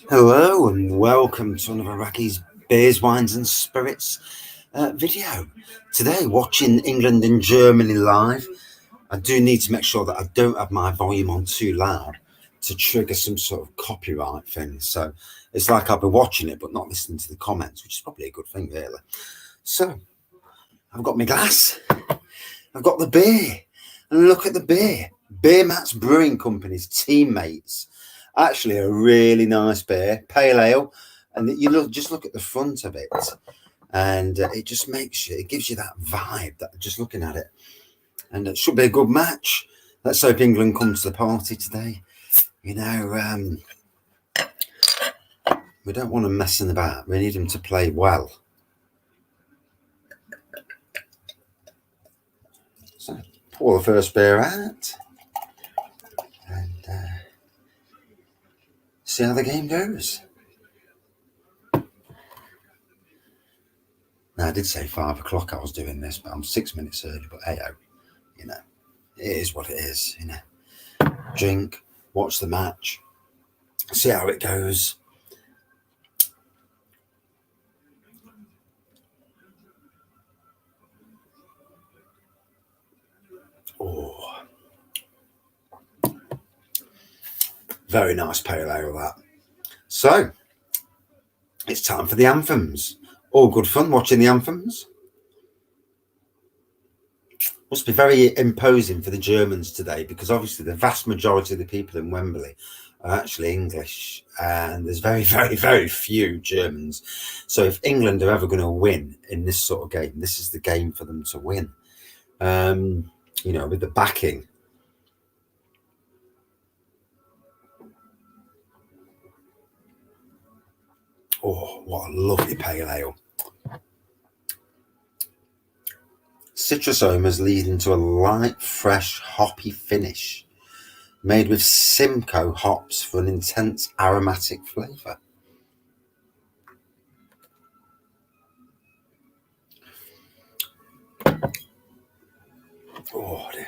Hello and welcome to another Wraggys Beers, Wines and Spirits video. Today, watching England and Germany live. I do need to make sure that I don't have my volume on too loud to trigger some sort of copyright thing. So it's like I'll be watching it but not listening to the comments, which is probably a good thing, really. So I've got my glass, I've got the beer, and look at the beer. Beer Mats Brewing Company's Teammates. Actually a really nice beer, pale ale, and you just look at the front of it, and it just it gives you that vibe, that just looking at it, and it should be a good match. Let's hope England comes to the party today. You know, we don't want them messing about. We need them to play well. So pour the first beer out and see how the game goes. Now, I did say 5 o'clock I was doing this, but I'm 6 minutes early. But hey, you know, it is what it is. You know, drink, watch the match, see how it goes. Oh, very nice pale ale, that. So it's time for the anthems. All good fun watching the anthems. Must be very imposing for the Germans today, because obviously the vast majority of the people in Wembley are actually English, and there's very, very, very few Germans. So if England are ever going to win in this sort of game, this is the game for them to win. You know, with the backing. Oh, what a lovely pale ale. Citrus aromas leading to a light, fresh, hoppy finish, made with Simcoe hops for an intense aromatic flavour. Oh dear.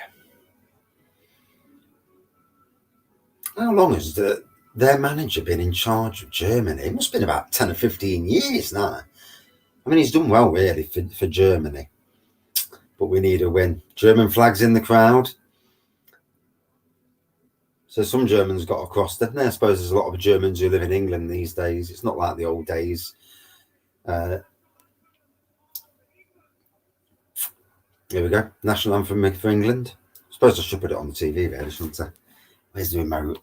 How long has their manager been in charge of Germany? It must have been about 10 or 15 years now. I mean, he's done well, really, for Germany. But we need a win. German flags in the crowd. So some Germans got across, didn't they? I suppose there's a lot of Germans who live in England these days. It's not like the old days. Here we go. National anthem for England. I suppose I should put it on the TV, really, shouldn't I? Where's the remote?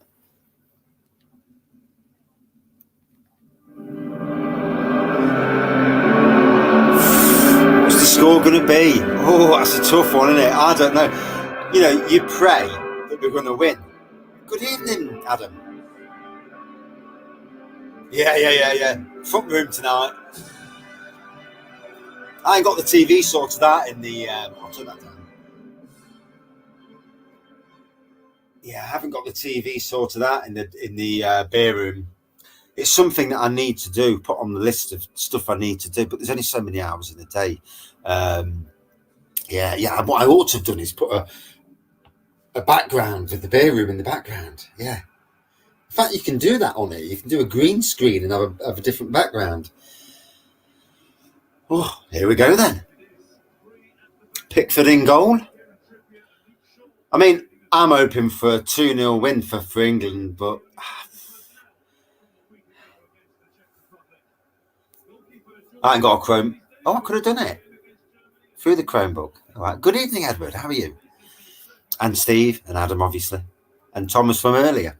What's the score going to be? Oh, that's a tough one, isn't it? I don't know. You know, you pray that we're going to win. Good evening, Adam. Yeah. Front room tonight. I ain't got the TV sorted out in the. I'll turn that down. Yeah, I haven't got the TV sorted out in the beer room. It's something that I need to do, put on the list of stuff I need to do, but there's only so many hours in a day. What I ought to have done is put a background with the beer room in the background. Yeah. In fact, you can do that on it. You can do a green screen and have a different background. Oh, here we go then. Pickford in goal. I mean, I'm hoping for a 2-0 win for England, but I ain't got a Chrome. Oh, I could have done it through the Chromebook. All right. Good evening, Edward. How are you? And Steve and Adam, obviously, and Thomas from earlier.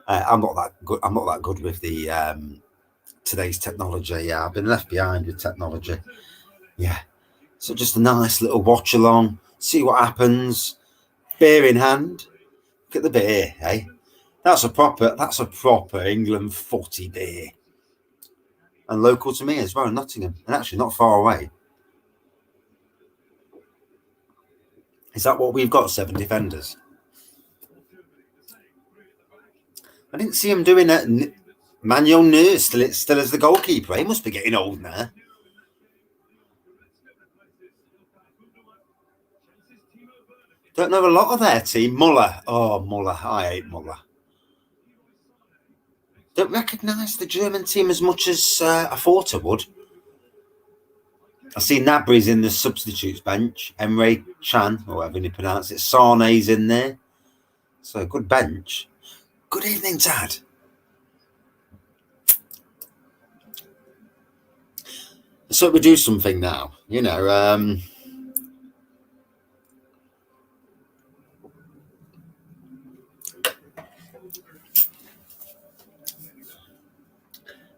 I'm not that good. I'm not that good with the today's technology. Yeah, I've been left behind with technology. Yeah. So just a nice little watch along, see what happens. Beer in hand. Look at the beer, eh? That's a proper England footy beer. And local to me as well, Nottingham, and actually not far away. Is that what we've got? 7 defenders. I didn't see him doing that. Manuel Neuer still as the goalkeeper. He must be getting old now. Don't know a lot of their team. Muller. Oh, Muller. I hate Muller. Don't recognise the German team as much as I thought I would. I see Nabry's in the substitutes bench. Emre Can, or whatever you pronounce it. Sane's in there. So, good bench. Good evening, Dad. So we do something now, you know.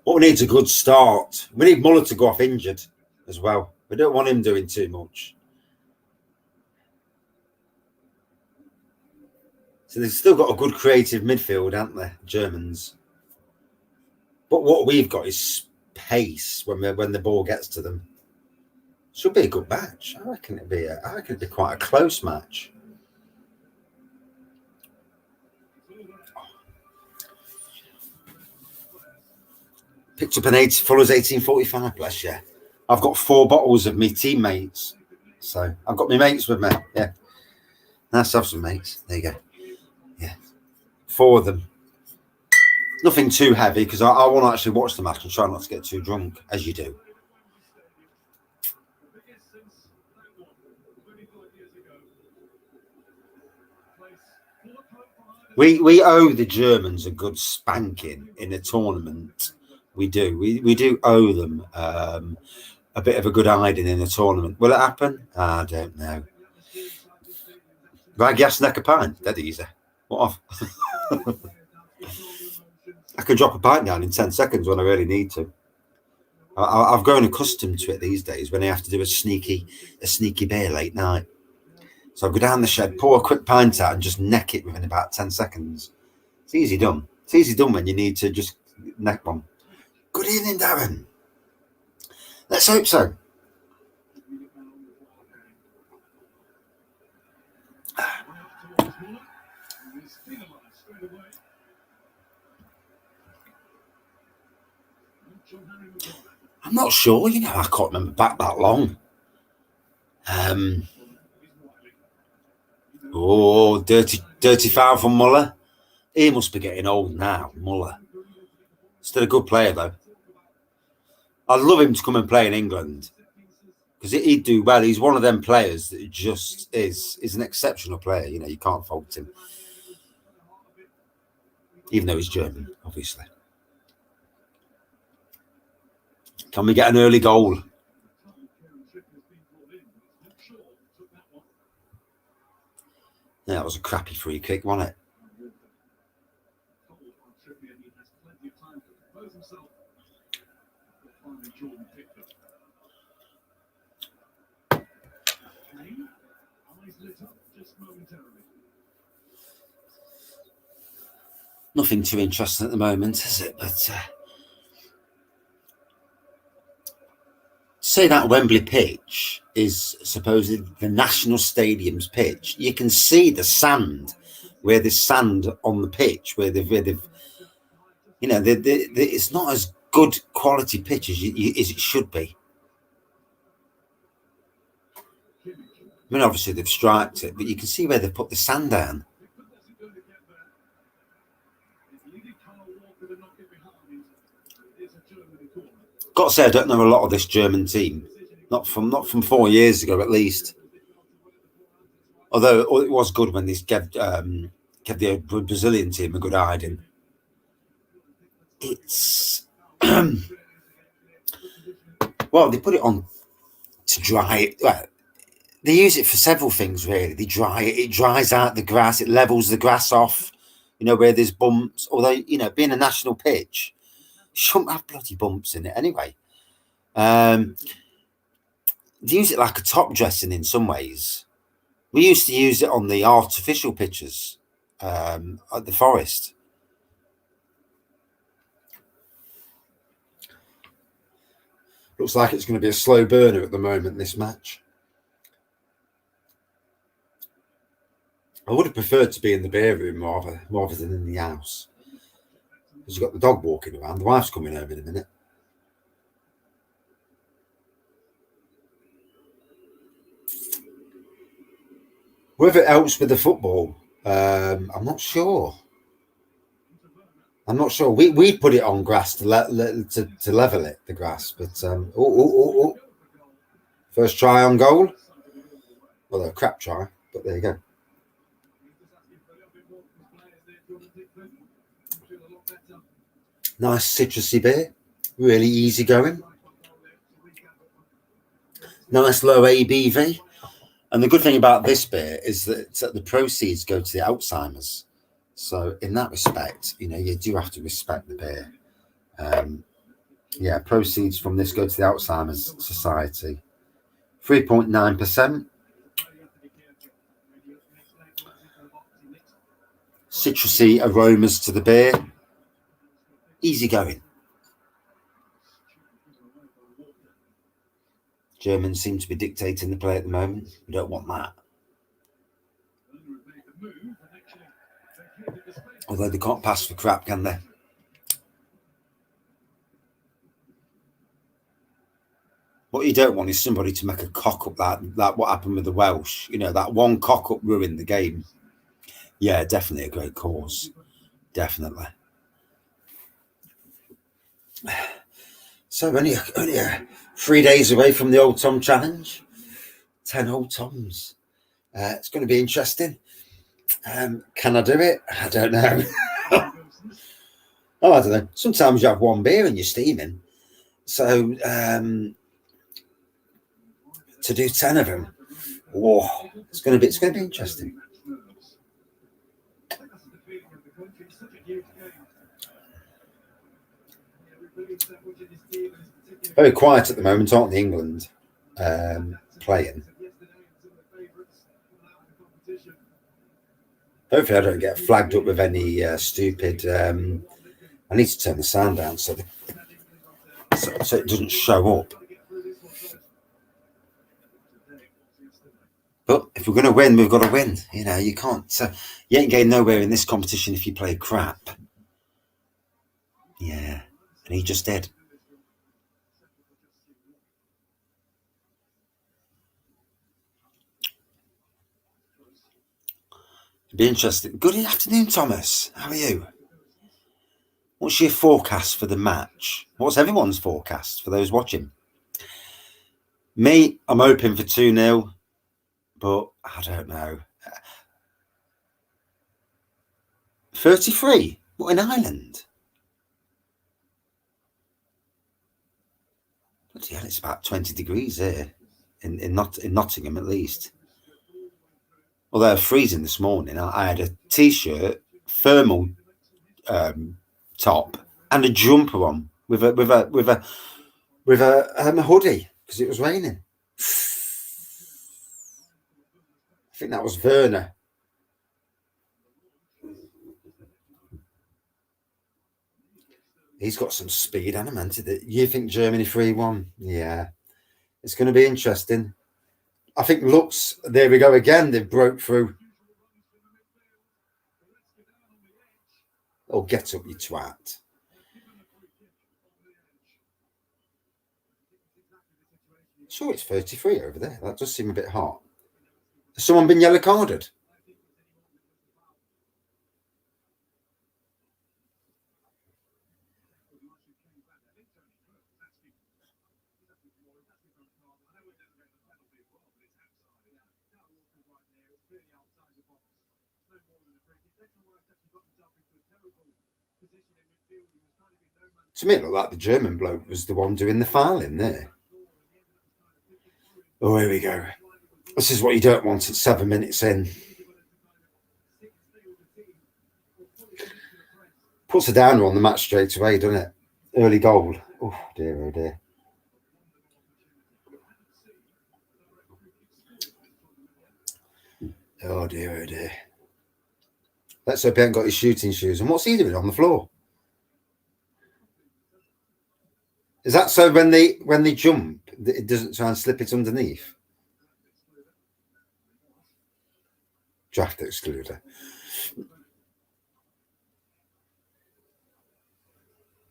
What we need is a good start. We need Muller to go off injured as well. We don't want him doing too much. So they've still got a good creative midfield, haven't they, Germans? But what we've got is pace when the ball gets to them. Should be a good match. I reckon it'd be quite a close match. Picked up an Fuller's 1845, bless you. I've got 4 bottles of me teammates. So I've got my mates with me. Yeah. Nice to have some mates. There you go. Yeah. 4 of them. Nothing too heavy because I want to actually watch the match and try not to get too drunk, as you do. We owe the Germans a good spanking in a tournament. We do. We do owe them a bit of a good hiding in a tournament. Will it happen? I don't know. Wraggys neck a pint. Dead easy. What off? I can drop a pint down in 10 seconds when I really need to. I've grown accustomed to it these days when I have to do a sneaky beer late night. So I go down the shed, pour a quick pint out and just neck it within about 10 seconds. It's easy done. It's easy done when you need to just neck one. Good evening, Darren. Let's hope so. I'm not sure, you know, I can't remember back that long. Dirty foul from Muller. He must be getting old now, Muller. Still a good player, though. I'd love him to come and play in England because he'd do well. He's one of them players that just is an exceptional player. You know, you can't fault him. Even though he's German, obviously. Can we get an early goal? Yeah, that was a crappy free kick, wasn't it? Nothing too interesting at the moment, is it? But say that Wembley pitch is supposedly the National Stadium's pitch. You can see the sand, where there's sand on the pitch, where they've you know, it's not as good quality pitch as it should be. I mean, obviously they've striped it, but you can see where they've put the sand down. Got to say, I don't know a lot of this German team. Not from 4 years ago, at least. Although it was good when this kept the Brazilian team a good hiding. It's well, they put it on to dry it. Well, they use it for several things, really. They dry it. It dries out the grass. It levels the grass off. You know, where there's bumps. Although, you know, being a national pitch, shouldn't have bloody bumps in it anyway. They use it like a top dressing in some ways. We used to use it on the artificial pitches at the Forest. Looks like it's going to be a slow burner at the moment, this match. I would have preferred to be in the beer room rather than in the house. Because you've got the dog walking around. The wife's coming home in a minute. Whether it helps with the football, I'm not sure. I'm not sure. We put it on grass to level it, the grass. But first try on goal. Well, a crap try, but there you go. Nice citrusy beer, really easy going. Nice low ABV. And the good thing about this beer is that the proceeds go to the Alzheimer's. So in that respect, you do have to respect the beer. Yeah, proceeds from this go to the Alzheimer's Society. 3.9%. Citrusy aromas to the beer. Easy going. Germans seem to be dictating the play at the moment. We don't want that. Although they can't pass for crap, can they? What you don't want is somebody to make a cock up that what happened with the Welsh. That one cock up ruined the game. Yeah, definitely a great cause. Definitely. So only 3 days away from the Old Tom Challenge. 10 Old Toms. It's going to be interesting. Can I do it? I don't know. I don't know. Sometimes you have one beer and you're steaming. So to do 10 of them, whoa, it's going to be interesting. Very quiet at the moment, aren't they, England playing? Hopefully I don't get flagged up with any stupid... I need to turn the sound down so it doesn't show up. But if we're going to win, we've got to win. You can't... you ain't getting nowhere in this competition if you play crap. Yeah, and he just did. It'd be interesting. Good afternoon, Thomas. How are you? What's your forecast for the match? What's everyone's forecast for those watching? Me, I'm hoping for 2-0, but I don't know. 33? What, in Ireland? Bloody hell, it's about 20 degrees here, in Nottingham at least. Although freezing this morning, I had a t-shirt, thermal top, and a jumper on with a hoodie because it was raining. I think that was Werner. He's got some speed, animated. You think Germany 3-1? Yeah, it's going to be interesting. I think Lux, there we go again. They've broke through. Oh, get up, you twat. Sure, it's 33 over there. That does seem a bit hot. Has someone been yellow carded? To me, it looked like the German bloke was the one doing the fouling there. Oh, here we go. This is what you don't want at 7 minutes in. Puts a downer on the match straight away, doesn't it? Early goal. Oh, dear, oh, dear. Oh, dear, oh, dear. Let's hope he hasn't got his shooting shoes. And what's he doing on the floor? Is that so when they jump, it doesn't try and slip it underneath? Draft excluder.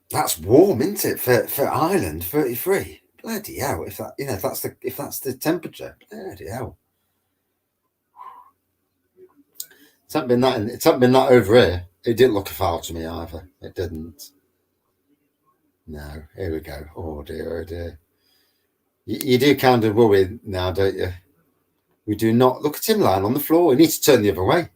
That's warm, isn't it, for Ireland? 33. Bloody hell! If that's the temperature, bloody hell. It's not been that over here. It didn't look a foul to me either. It didn't. No. Here we go. Oh dear. Oh dear. You do kind of worry now, don't you? We do not look at him lying on the floor. He needs to turn the other way.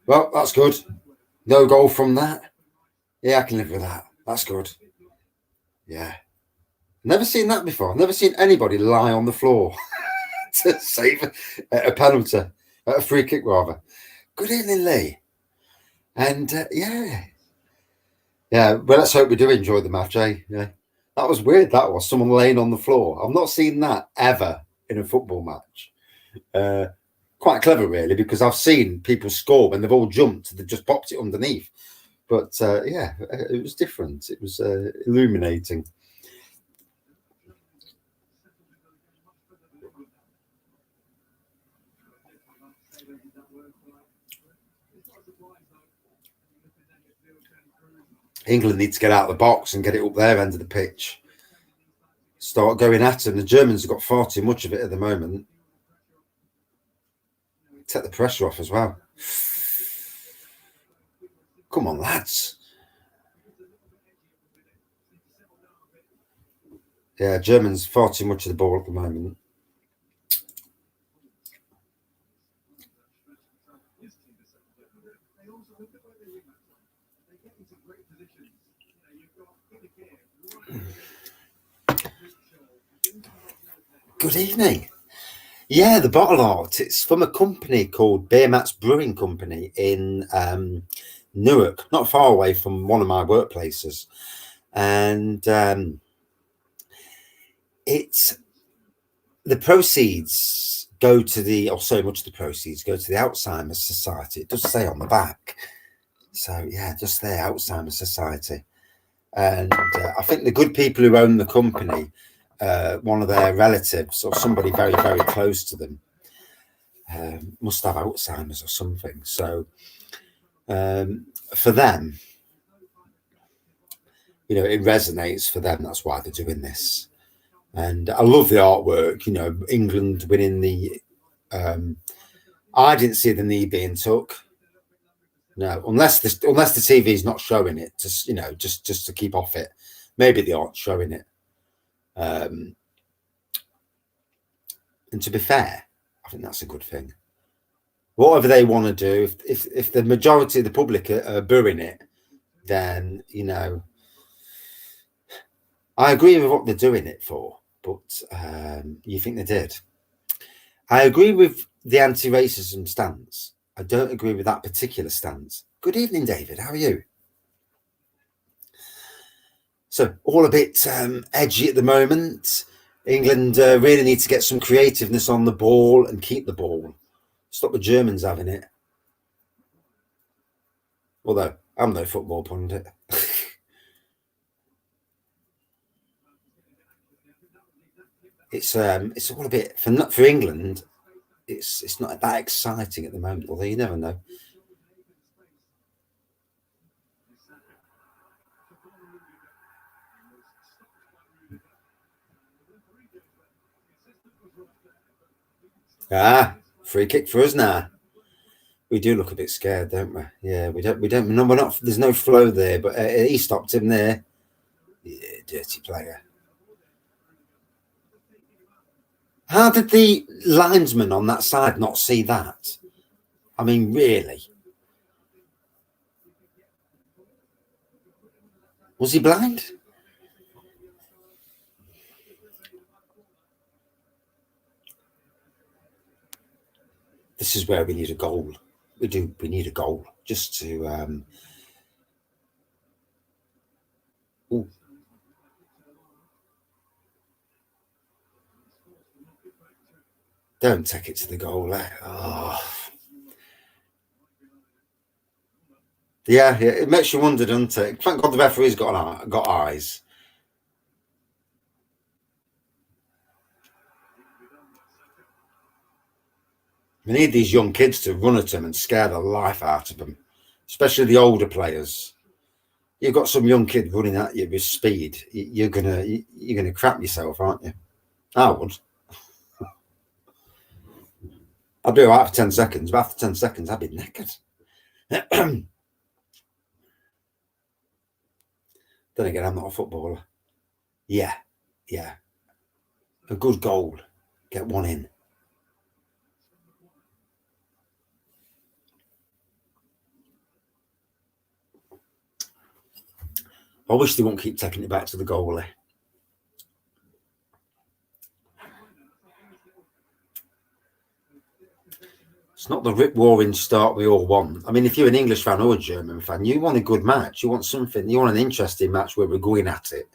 Well, that's good. No goal from that. Yeah, I can live with that. That's good. Yeah. Never seen that before. Never seen anybody lie on the floor to save a penalty, a free kick rather. Good evening, Lee. And yeah. Well, let's hope we do enjoy the match, eh? Yeah. That was weird, that was. Someone laying on the floor. I've not seen that ever in a football match. Quite clever, really, because I've seen people score when they've all jumped, they've just popped it underneath. But yeah, it was different. It was illuminating. England need to get out of the box and get it up their end of the pitch. Start going at them. The Germans have got far too much of it at the moment. Take the pressure off as well. Come on, lads. Yeah, Germans far too much of the ball at the moment. Good evening. Yeah, the bottle art. It's from a company called Beer Mats Brewing Company in Newark, not far away from one of my workplaces. And it's the proceeds go to the, or so much of the proceeds go to the Alzheimer's Society. It does say on the back. So yeah, just there, Alzheimer's Society. And I think the good people who own the company, one of their relatives or somebody very, very close to them must have Alzheimer's or something. So for them, you know, it resonates for them. That's why they're doing this. And I love the artwork, you know, England winning the, I didn't see the knee being took. No, unless the TV is not showing it, just, you know, just to keep off it. Maybe they aren't showing it. And to be fair, I think that's a good thing. Whatever they want to do, if the majority of the public are booing it, then, you know, I agree with what they're doing it for, but you think they did? I agree with the anti-racism stance. I don't agree with that particular stance. Good evening, David. How are you? So all a bit edgy at the moment. England really need to get some creativeness on the ball and keep the ball. Stop the Germans having it. Although I'm no football pundit. It's all a bit for England. It's not that exciting at the moment. Although you never know. Free kick for us now. We do look a bit scared, don't we? Yeah, we don't. No, we're not. There's no flow there, but he stopped him there. Yeah, dirty player. How did the linesman on that side not see that? I mean, really? Was he blind? This is where we need a goal. We need a goal just to. Ooh. Don't take it to the goal. Oh. Yeah, it makes you wonder, doesn't it? Thank God the referee's got eyes. We need these young kids to run at them and scare the life out of them, especially the older players. You've got some young kid running at you with speed. You're gonna crap yourself, aren't you? I would. I'd be all right for 10 seconds, but after 10 seconds, I'd be knackered. Then again, I'm not a footballer. Yeah. A good goal. Get one in. I wish they won't keep taking it back to the goalie. It's not the rip-roaring start we all want. I mean, if you're an English fan or a German fan, you want a good match. You want something. You want an interesting match where we're going at it.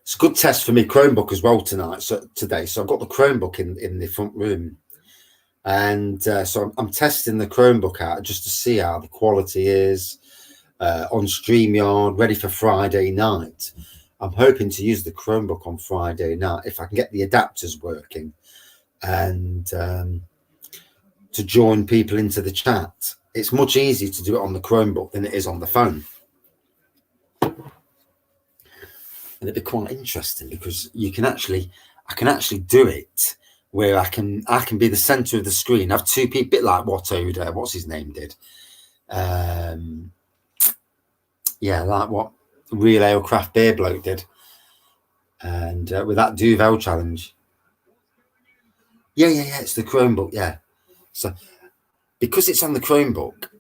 It's a good test for me Chromebook as well today. So I've got the Chromebook in the front room, and so I'm testing the Chromebook out just to see how the quality is on StreamYard, ready for Friday night. I'm hoping to use the Chromebook on Friday night if I can get the adapters working, and to join people into the chat. It's much easier to do it on the Chromebook than it is on the phone. And it'd be quite interesting because I can actually do it where I can be the center of the screen. Have two people, a bit like what's his name did. Yeah, like what Real Ale Craft Beer bloke did. And with that Duvel challenge. Yeah, it's the Chromebook, yeah. So because it's on the Chromebook,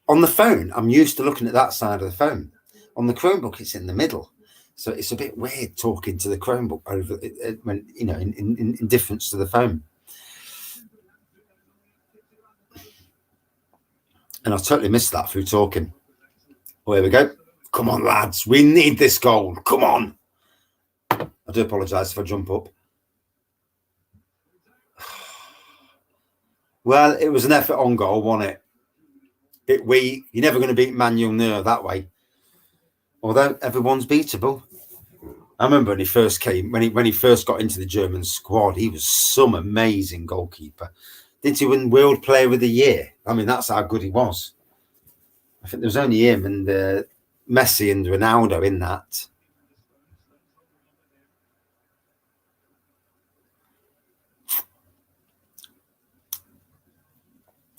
on the phone, I'm used to looking at that side of the phone. On the Chromebook, it's in the middle. So it's a bit weird talking to the Chromebook over when in difference to the phone. And I totally missed that through talking. Oh, here we go. Come on, lads. We need this goal. Come on. I do apologise if I jump up. Well, it was an effort on goal, wasn't it? Bit weak. You're never going to beat Man United that way. Although everyone's beatable. I remember when he first came, when he first got into the German squad, he was some amazing goalkeeper. Didn't he win World Player of the Year? I mean, that's how good he was. I think there was only him and Messi and Ronaldo in that.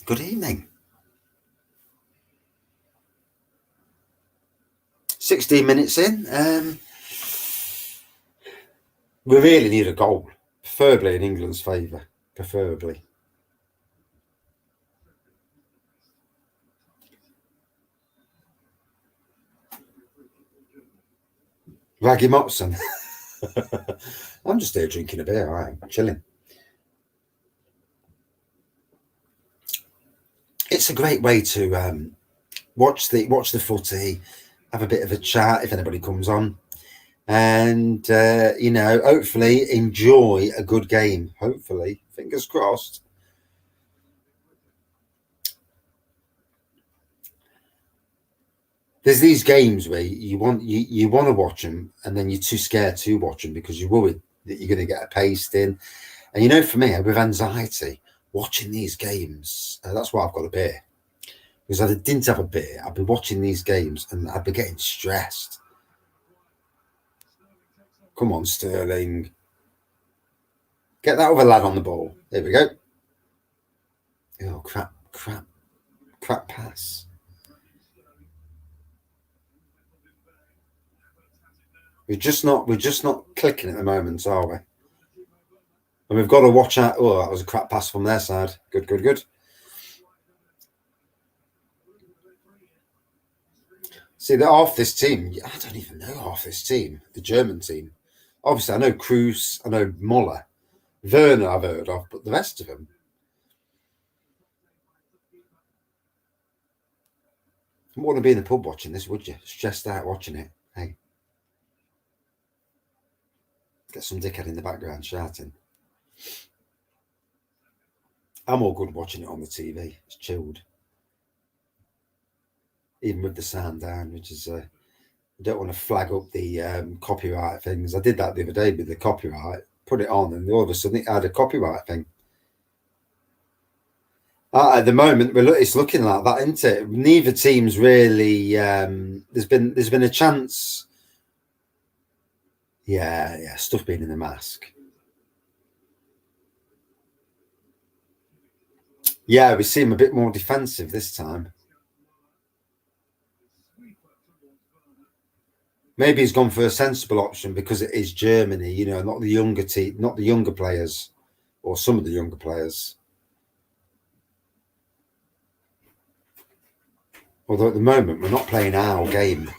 Good evening. 16 minutes in. We really need a goal, preferably in England's favour, preferably. Raggy Motson. I'm just here drinking a beer, all right, chilling. It's a great way to watch the footy, have a bit of a chat if anybody comes on, and hopefully enjoy a good game. Hopefully, fingers crossed. There's these games where you want to watch them, and then you're too scared to watch them because you're worried that you're going to get a paste in. And for me, with anxiety, watching these games, that's why I've got a beer. Because if I didn't have a beer, I'd be watching these games and I'd be getting stressed. Come on, Sterling. Get that other lad on the ball. There we go. Oh, crap pass. We're just not clicking at the moment, are we? And we've got to watch out. Oh, that was a crap pass from their side. Good. See, that half this team, I don't even know half this team, the German team. Obviously, I know Kroos, I know Muller. Werner I've heard of, but the rest of them. You wouldn't be in the pub watching this, would you? Stressed out watching it. Hey. Get some dickhead in the background shouting. I'm all good watching it on the TV. It's chilled. Even with the sound down, which is... I don't want to flag up the copyright things. I did that the other day with the copyright. put it on, and all of a sudden it had a copyright thing. At the moment, it's looking like that, isn't it? Neither team's really. There's been a chance. Yeah, stuff being in the mask. Yeah, we seem a bit more defensive this time. Maybe he's gone for a sensible option because it is Germany, you know, not the younger team, not the younger players, or some of the younger players. Although at the moment we're not playing our game.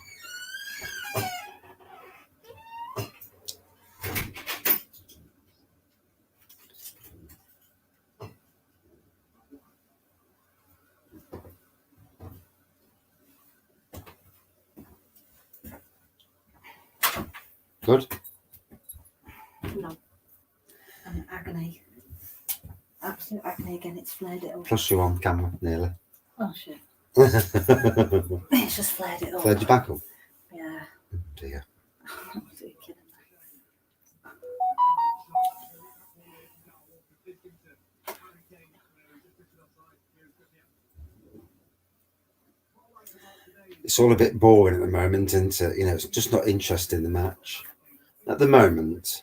Good. No. I'm in agony. Absolute agony again. It's flared it up. Plus you're on camera, nearly. Oh, shit. It's It's just flared it up. flared your back up? Yeah. Oh dear. What are you kidding me? It's all a bit boring at the moment, isn't it? You know, it's just not interesting, the match. At the moment,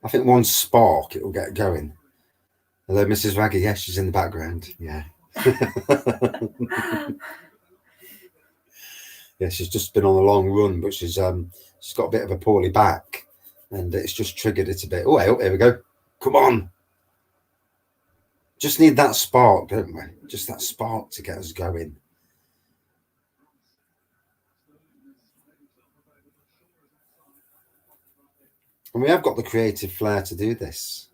I think one spark, it'll get going. Hello, Mrs. Wraggy. Yes, she's in the background. Yeah. Yeah, she's just been on a long run, but she's got a bit of a poorly back, and it's just triggered it a bit. Oh, here we go. Come on. Just need that spark, don't we? Just that spark to get us going. And we have got the creative flair to do this.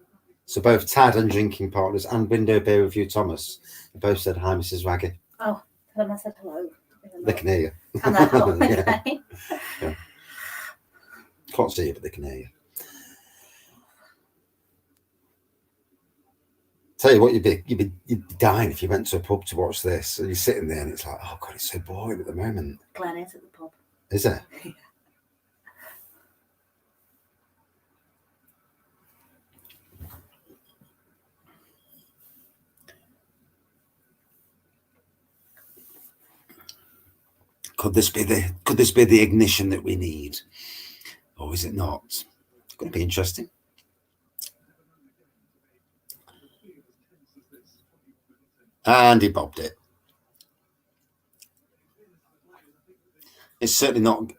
So both Tad and Drinking Partners and Window Beer Review Thomas both said hi, Mrs. Wraggy. Oh, then I said hello. They can hear you. And then, oh, okay. Yeah. Can't see you, but they can hear you. Tell you what, you'd be dying if you went to a pub to watch this. And you're sitting there and it's like, oh God, it's so boring at the moment. Glenn is at the pub. Is it? Yeah. Could this be the ignition that we need, or is it not? It's going to be interesting. And he bobbed it. It's certainly not.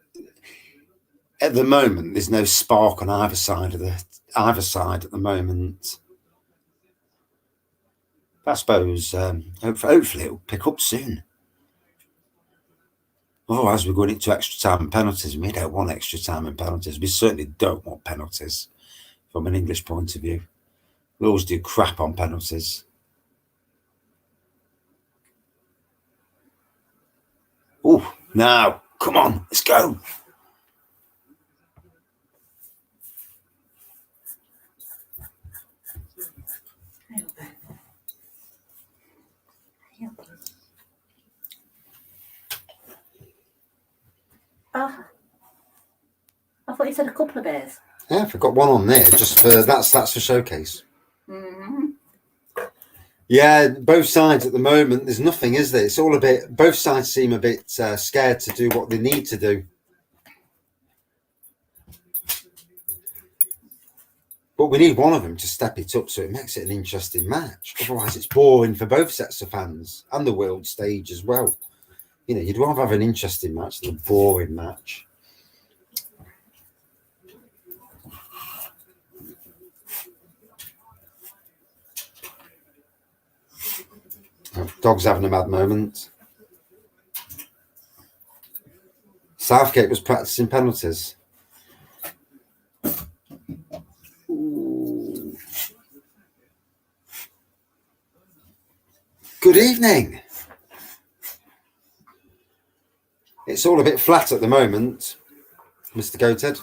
At the moment, there's no spark on either side at the moment. But I suppose hopefully it'll pick up soon. Otherwise, we're going into extra time and penalties. We don't want extra time and penalties. We certainly don't want penalties from an English point of view. We always do crap on penalties. Oh, now, come on, let's go. Oh, I thought you said a couple of beers. Yeah, I've got one on there. Just for that's for showcase. Mm-hmm. Yeah, both sides at the moment. There's nothing, is there? It's all a bit. Both sides seem a bit scared to do what they need to do. But we need one of them to step it up so it makes it an interesting match. Otherwise, it's boring for both sets of fans and the world stage as well. You know, you'd rather have an interesting match than a boring match. Oh, dog's having a mad moment. Southgate was practicing penalties. Ooh. Good evening. It's all a bit flat at the moment, Mr. Goathead.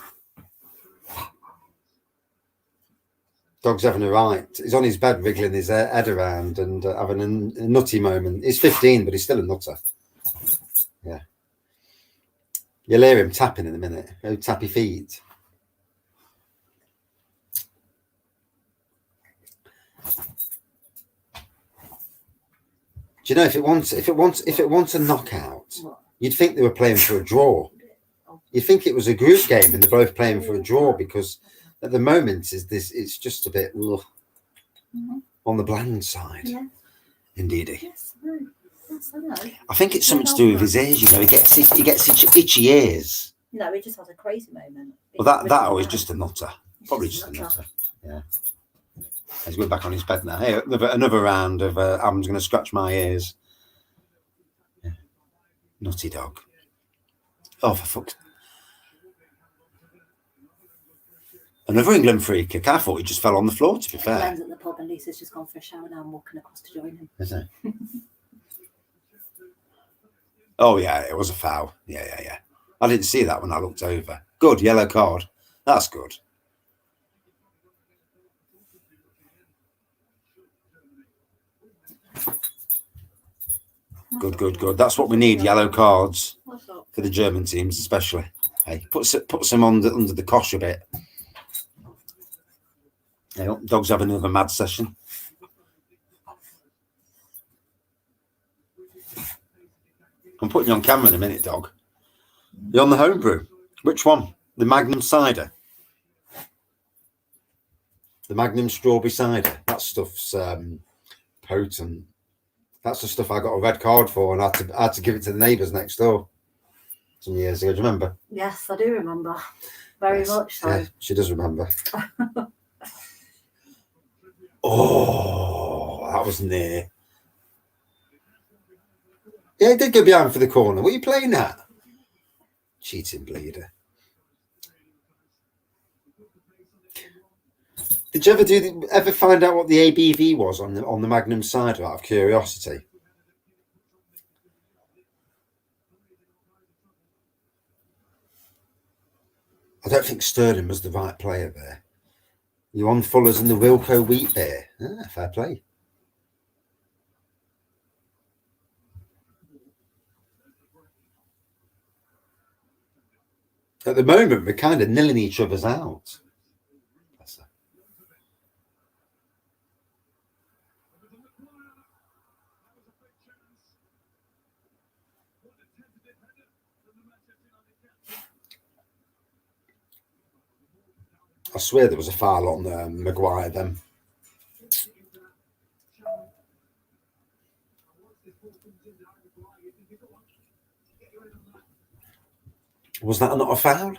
Dog's having a right. He's on his bed wriggling his head around and having a nutty moment. He's 15, but he's still a nutter. Yeah. You'll hear him tapping in a minute. Oh, tappy feet. Do you know if it wants a knockout, you'd think they were playing for a draw. You'd think it was a group game and they're both playing for a draw, because at the moment it's just a bit on the bland side. Yeah. Indeedy. Yes, no. Yes, I know. I think it's something to do with his ears. You know, he gets itchy ears. No, he just has a crazy moment. Well, that was just a nutter. Probably just a nutter. Yeah. He's going back on his bed now. Hey, another round of I'm going to scratch my ears. Yeah. Nutty dog. Oh, for fuck's. Another England free kick. I thought he just fell on the floor, to be fair. Glenn's at the pub and Lisa's just gone for a shower now and walking across to join him. Is it? Oh, yeah, it was a foul. Yeah. I didn't see that when I looked over. Good, yellow card. That's good. Good. That's what we need, yellow cards for the German teams, especially. Hey, puts them under the cosh a bit. Hey, dogs have another mad session. I'm putting you on camera in a minute, dog. You're on the homebrew. Which one? The Magnum cider. The Magnum strawberry cider. That stuff's potent. That's the stuff I got a red card for, and I had to give it to the neighbours next door some years ago. Do you remember? Yes, I do remember. Very much so. Yeah, she does remember. Oh, that was near. Yeah, he did go behind for the corner. What are you playing at? Cheating bleeder. Did you ever find out what the ABV was on the Magnum cider out of curiosity? I don't think Sterling was the right player there. You on Fuller's and the Wilco wheat beer. Ah, fair play. At the moment, we're kind of nilling each other's out. I swear there was a foul on Maguire then. Was that not a foul?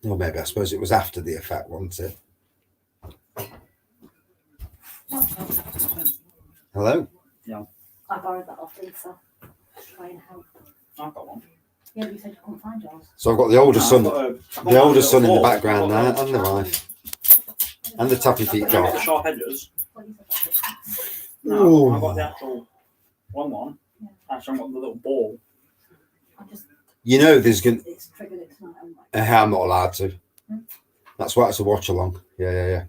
Or maybe, I suppose it was after the effect, wasn't it? Hello? Yeah. I borrowed that off Lisa. Try and help. I've got one. Yeah, you said you couldn't find yours. So I've got the older son, in the background now, and the wife, and the tappy feet I've got dog. the sharp edges. Ooh. No, I've got the actual one. Yeah. Actually, I've got the little ball. You know, there's going. It's triggered it tonight. I'm not allowed to. That's why it's a watch along. Yeah.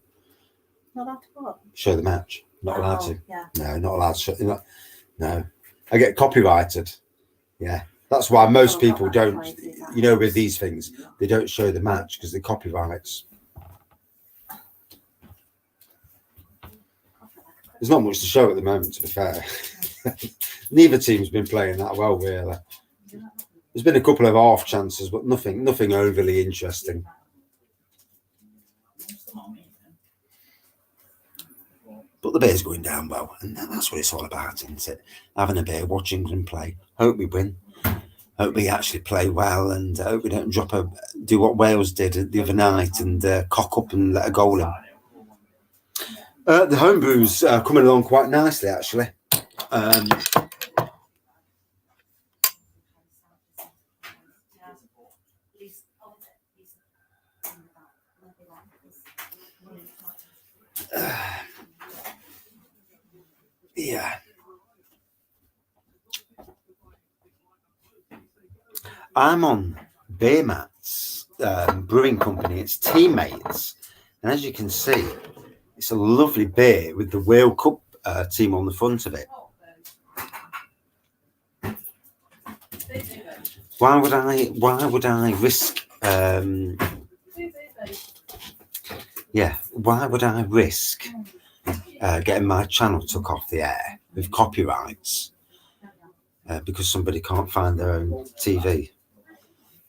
Not allowed to what? Show the match. Not allowed to. Yeah. No, not allowed to. No, I get copyrighted. Yeah. That's why most people don't, you know, with these things, they don't show the match because the copyrights. There's not much to show at the moment, to be fair. Neither team's been playing that well, really. There's been a couple of half chances, but nothing overly interesting. But the beer's going down well, and that's what it's all about, isn't it? Having a beer, watching England play. Hope we win. Hope we actually play well, and hope we don't do what Wales did the other night and cock up and let a goal in. The homebrew's coming along quite nicely, actually. Yeah. I'm on Beer Mats Brewing Company. It's Teammates. And as you can see, it's a lovely beer with the World Cup team on the front of it. Why would I risk why would I risk getting my channel took off the air with copyrights because somebody can't find their own TV.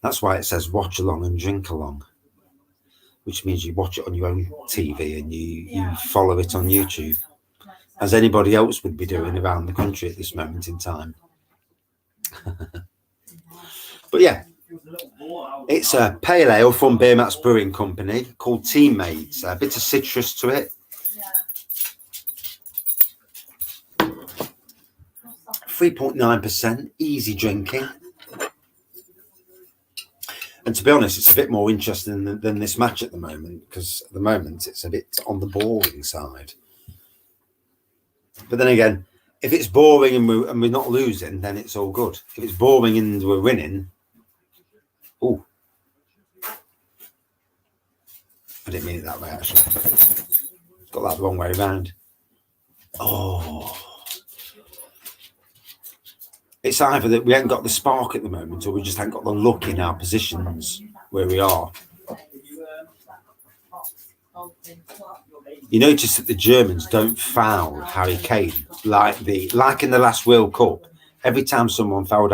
That's why it says watch along and drink along, which means you watch it on your own TV and you follow it on YouTube, as anybody else would be doing around the country at this moment in time. But yeah, it's a pale ale from Beer Mats Brewing Company called Teammates. A bit of citrus to it. 3.9%, easy drinking. And to be honest, it's a bit more interesting than this match at the moment, because at the moment it's a bit on the boring side. But then again, if it's boring and we're not losing, then it's all good. If it's boring and we're winning, oh, I didn't mean it that way actually. Got that the wrong way around. Oh, it's either that we ain't got the spark at the moment, or we just haven't got the luck in our positions where we are. You notice that the Germans don't foul Harry Kane like in the last World Cup. Every time someone fouled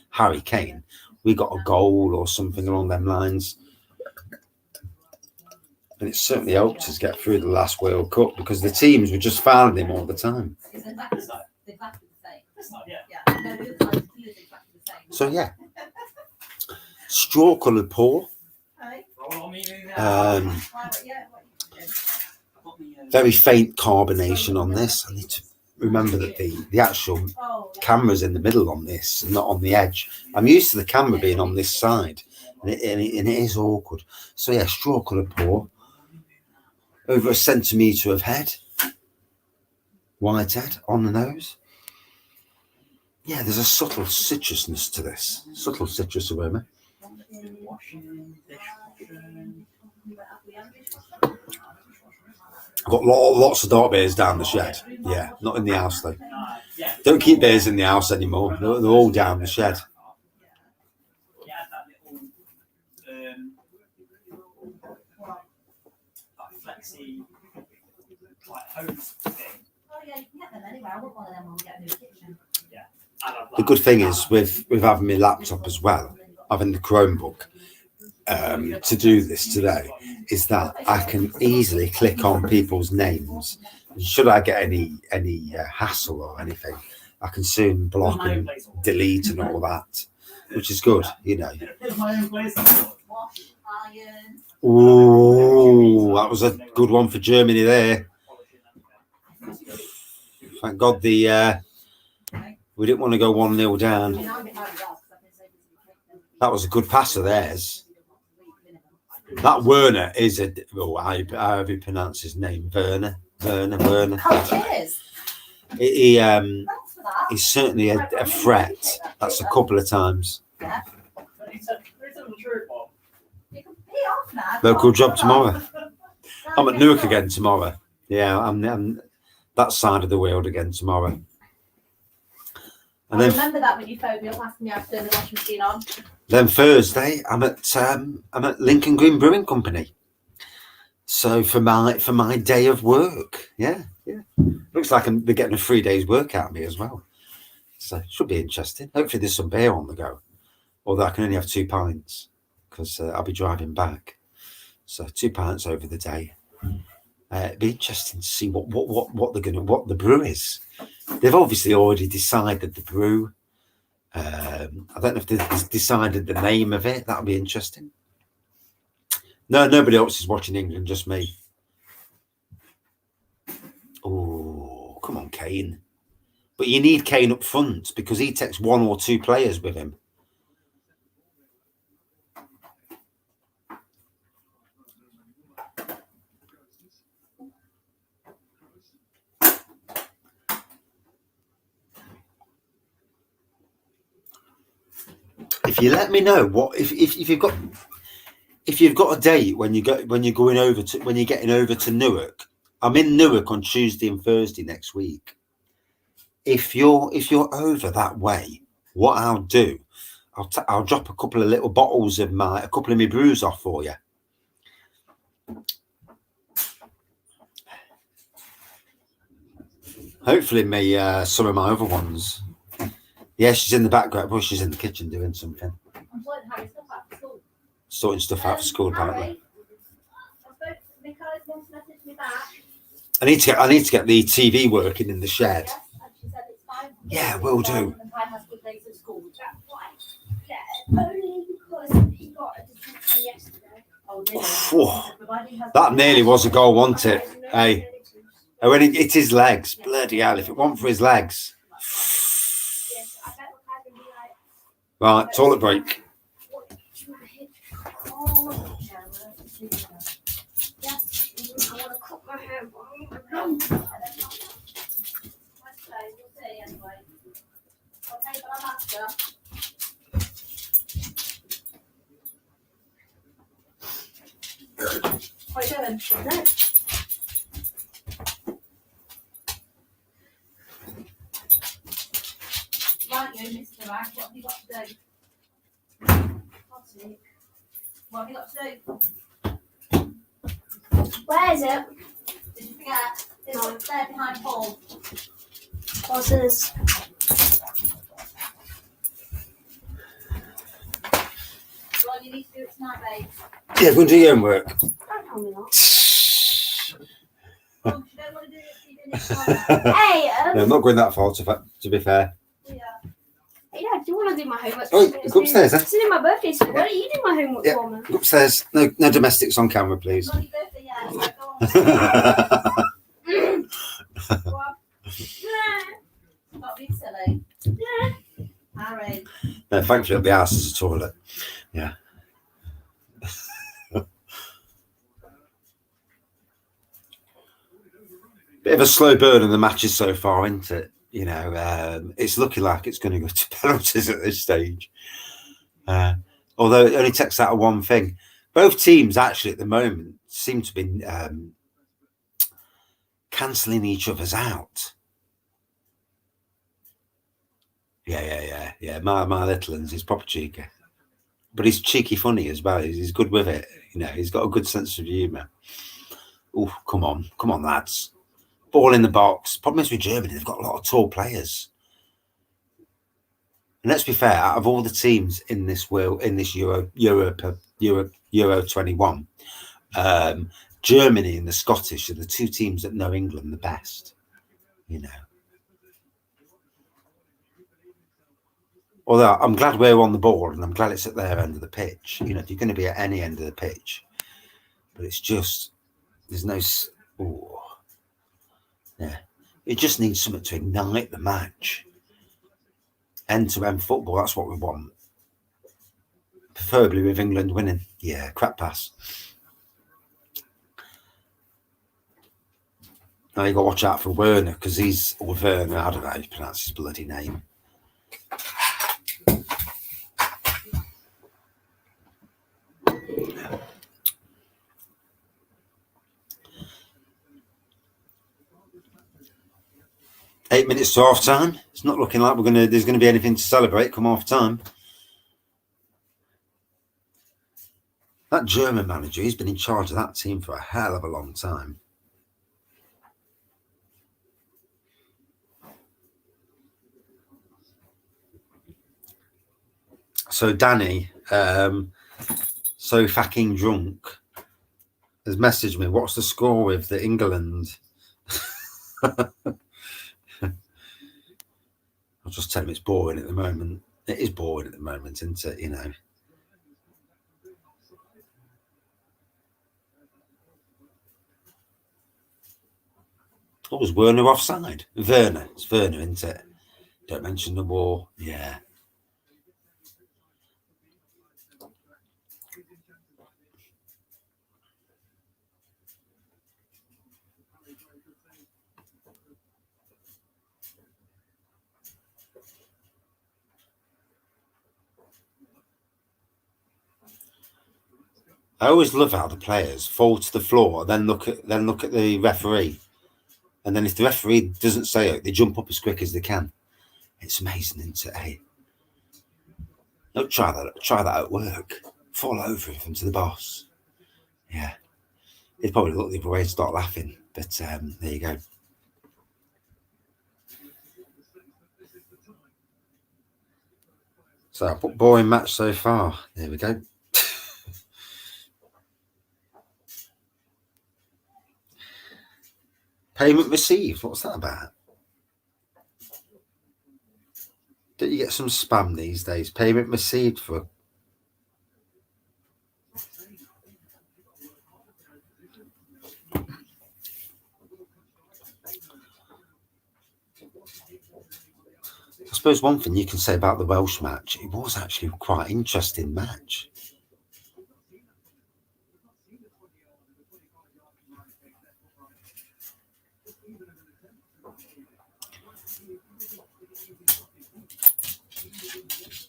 Harry Kane, we got a goal or something along them lines. And it certainly helped us get through the last World Cup, because the teams were just fouling him all the time. So yeah, straw-coloured pour. Very faint carbonation on this. I need to remember that the actual camera's in the middle on this, not on the edge. I'm used to the camera being on this side, and it is awkward. So yeah, straw-coloured pour. Over 1 centimetre of head. White head on the nose. Yeah, there's a subtle citrusness to this. Subtle citrus aroma. I've got lots of dark beers down the shed. Yeah, not in the house though. Don't keep beers in the house anymore. They're all down the shed. The good thing is with having my laptop as well, having the Chromebook to do this today, is that I can easily click on people's names. And should I get any hassle or anything, I can soon block and delete and all that, which is good, you know. Oh, that was a good one for Germany there. Thank God we didn't want to go 1-0 down. That was a good pass of theirs. That Werner is however you pronounce his name, Werner. He's certainly a threat. That's a couple of times. Local job tomorrow. I'm at Newark again tomorrow. Yeah, I'm that side of the world again tomorrow. And I remember that when you phoned me up asking me how to turn the washing machine on. Then Thursday, I'm at Lincoln Green Brewing Company. So for my day of work, yeah. Looks like they're getting a 3 days work out of me as well. So it should be interesting. Hopefully there's some beer on the go. Although I can only have 2 pints because I'll be driving back. So 2 pints over the day. It'd be interesting to see what the brew is. They've obviously already decided the brew. I don't know if they've decided the name of it. That'll be interesting. No, nobody else is watching England, just me. Oh, come on, Kane. But you need Kane up front because he takes 1 or 2 players with him. If you let me know if you've got a date when you're getting over to Newark. I'm in Newark on Tuesday and Thursday next week. If you're over that way, what I'll do, I'll drop a couple of little bottles of a couple of my brews off for you. Hopefully, some of my other ones. Yeah, she's in the background. Well, she's in the kitchen doing something. I'm sorting Harry's stuff out for school. Sorting stuff out for school, apparently. Harry, I spoke to Nicole's mum's messaged me back. I need to get the TV working in the shed. Yes, and she said it's fine. Yeah, will do. And Prime has good days at school. That's why. Yeah, only because he got a detention yesterday. Oh, dear. Phew. Providing has That good nearly days. was a goal, wasn't it? No Hey, relatives. oh, when it hit his legs, bloody hell! If it weren't for his legs, Yes, I bet look at him and be like, right, toilet break. what you hit? Oh, Sharon, Yeah, I want to cut my hair. I don't know. Let's say, we'll see anyway. Okay, but I'm after. What are you doing? No. Right, you, Mr. Rag, what have you got to do? God's sake. What have you got to do? Where is it? Did you forget? It's No. up there behind Paul. What's this? Well, you need to do it tonight, babe. Yeah, go and do your homework. Don't tell me that. Oh, you don't want to do it, so you do it tomorrow. Hey, No, I'm not going that far, to be fair. Yeah. hey, Dad, do you want to do my homework? Oh, go upstairs, It's in my birthday, so why don't you do my homework Yeah. for me? Go upstairs. No domestics on camera, please. It's not your birthday yet, so go on. Go on. Stop being silly. Harry. No, thankfully, it'll be ours as a toilet. Yeah. Bit of a slow burn in the matches so far, isn't it? You know, it's looking like it's going to go to penalties at this stage. Although it only takes out of one thing. Both teams actually at the moment seem to be cancelling each other's out. Yeah. My little one's he's proper cheeky. But he's cheeky funny as well. He's good with it. You know, he's got a good sense of humour. Oh, come on, lads. Ball in the box. Problem is with Germany, they've got a lot of tall players. And let's be fair, out of all the teams in this Euro 21, Germany and the Scottish are the two teams that know England the best. You know. Although I'm glad we're on the board and I'm glad it's at their end of the pitch. You know, if you're going to be at any end of the pitch, but it's just there's no. Ooh. Yeah, it just needs something to ignite the match. End-to-end football, that's what we want. Preferably with England winning. Yeah, crap pass. Now you got to watch out for Werner because he's Werner. I don't know how you pronounce his bloody name. Eight minutes to half time. It's not looking like there's gonna be anything to celebrate come half time. That German manager, he's been in charge of that team for a hell of a long time. So Danny, so fucking drunk, has messaged me, what's the score with the England? I'll just tell him it's boring at the moment. It is boring at the moment, isn't it? You know. Oh, was Werner offside? Werner. It's Werner, isn't it? Don't mention the war. Yeah. I always love how the players fall to the floor, then look at the referee, and then if the referee doesn't say it, they jump up as quick as they can. It's amazing, isn't it? Hey, don't try that at work. Fall over in front of the boss. Yeah, he'd probably look the other way and start laughing. But there you go. So I put boring match so far. There we go. Payment received. What's that about? Don't you get some spam these days? Payment received for. I suppose one thing you can say about the Welsh match, it was actually quite an interesting match.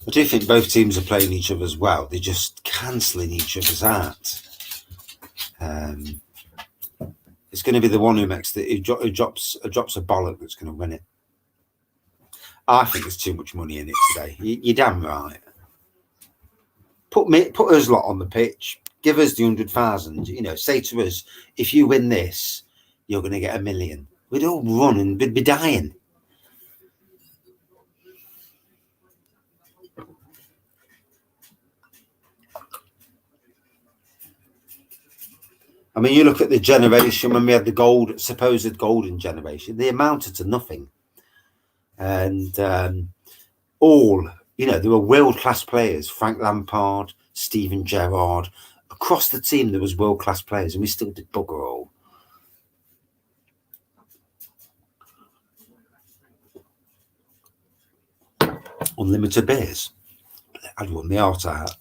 I do think both teams are playing each other as well. They're just cancelling each other's out. It's going to be the one who makes who drops a bollock that's going to win it. I think there's too much money in it today. You're damn right. Put us lot on the pitch. Give us the 100,000. You know, say to us, if you win this, you're going to get $1 million. We'd all run and we'd be dying. I mean, you look at the generation when we had the supposed golden generation, they amounted to nothing. And all, you know, there were world-class players, Frank Lampard, Steven Gerrard. Across the team, there was world-class players, and we still did bugger all. Unlimited beers. I'd run the heart out.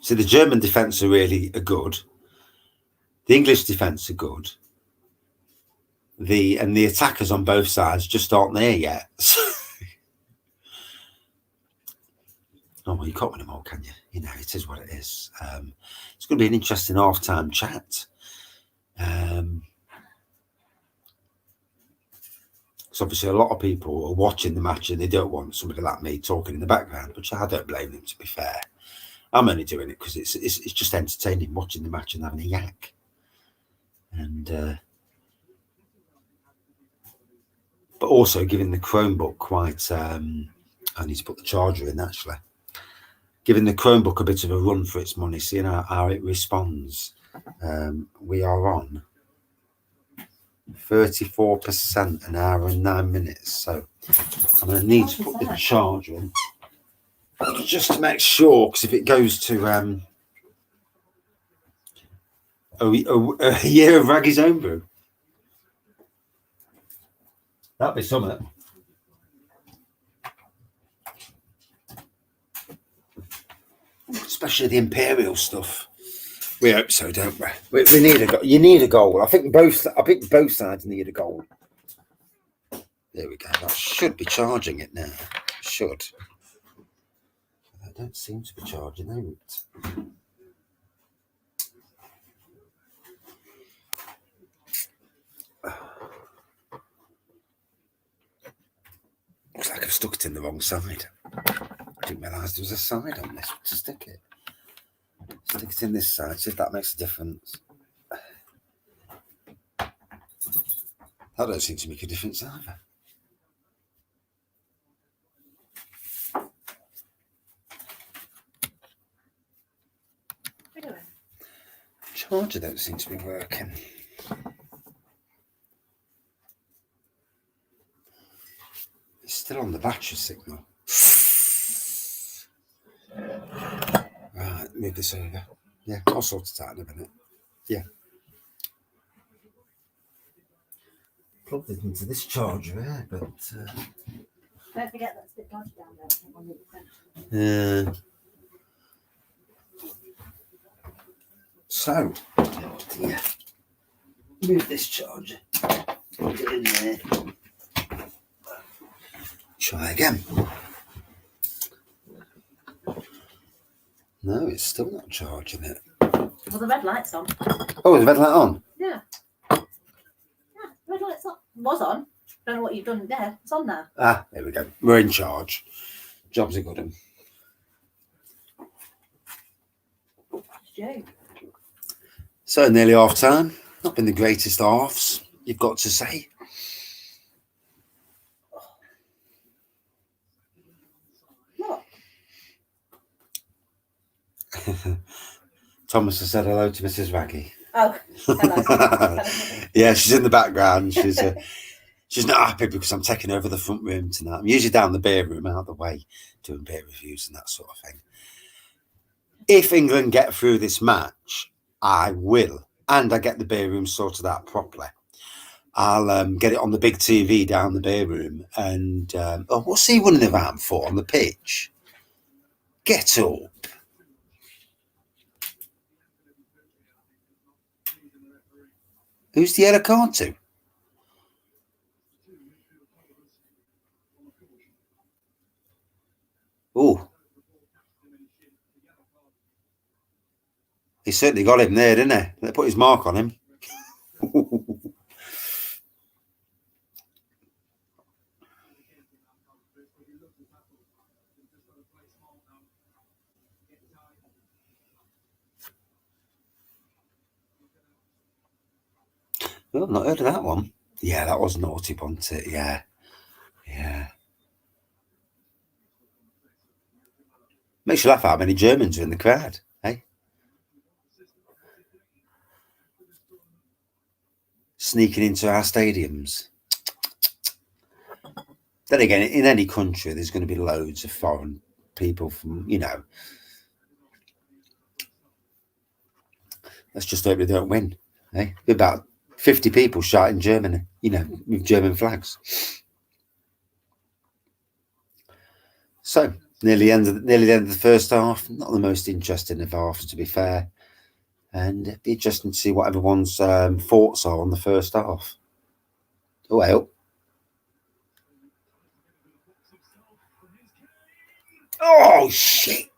So the German defence are really good. The English defence are good. The attackers on both sides just aren't there yet. Oh, well, you can't win them all, can you? You know, it is what it is. It's going to be an interesting half-time chat. So obviously a lot of people are watching the match and they don't want somebody like me talking in the background, which I don't blame them, to be fair. I'm only doing it because it's just entertaining watching the match and having a yak. And but also giving the Chromebook quite I need to put the charger in actually. Giving the Chromebook a bit of a run for its money, seeing how it responds. We are on 34%, an hour and 9 minutes. So I'm going to need to put the charger in just to make sure, because if it goes to a year of Wraggys homebrew, that'd be something. Especially the imperial stuff. We hope so, don't we? We need a goal. You need a goal. I think both sides need a goal. There we go. That should be charging it now. Should. I don't seem to be charging out. Looks like I've stuck it in the wrong side. I didn't realise there was a side on this to stick it. Stick it in this side, see if that makes a difference. That don't seem to make a difference either. Charger don't seem to be working. It's still on the battery signal. Right, move this over. Yeah, I'll sort it out in a minute. Yeah. Plugged it into this charger here, but Don't forget that's a bit dodgy down there. yeah. So, yeah, move this charger. Put it in there. Try again. No, it's still not charging it. Well, the red light's on. Oh, is the red light on? Yeah. Yeah, the red light's on. Was on. Don't know what you've done there. It's on now. Ah, there we go. We're in charge. Job's a good one. It's you. So nearly half time. Not been the greatest halves. you've got to say. What? Thomas has said hello to Mrs. Wraggy. Oh, hello. Yeah, she's in the background. She's not happy because I'm taking over the front room tonight. I'm usually down the beer room out of the way doing beer reviews and that sort of thing. If England get through this match, I will, and I get the beer room sorted out properly. I'll get it on the big TV down the beer room, and what's he running around for on the pitch? Get up. Who's the yellow card to? Oh, he certainly got him there, didn't he? They put his mark on him. Oh, I've not heard of that one. Yeah, that was naughty, wasn't it? Yeah. Makes you laugh how many Germans are in the crowd, eh? Sneaking into our stadiums. Then again, in any country, there's going to be loads of foreign people from, let's just hope they don't win, eh? About 50 people shot in Germany, with German flags. So, nearly the end of the first half. Not the most interesting of halves, to be fair. And it'd be interesting to see what everyone's thoughts are on the first half. Oh, well. Oh, shit.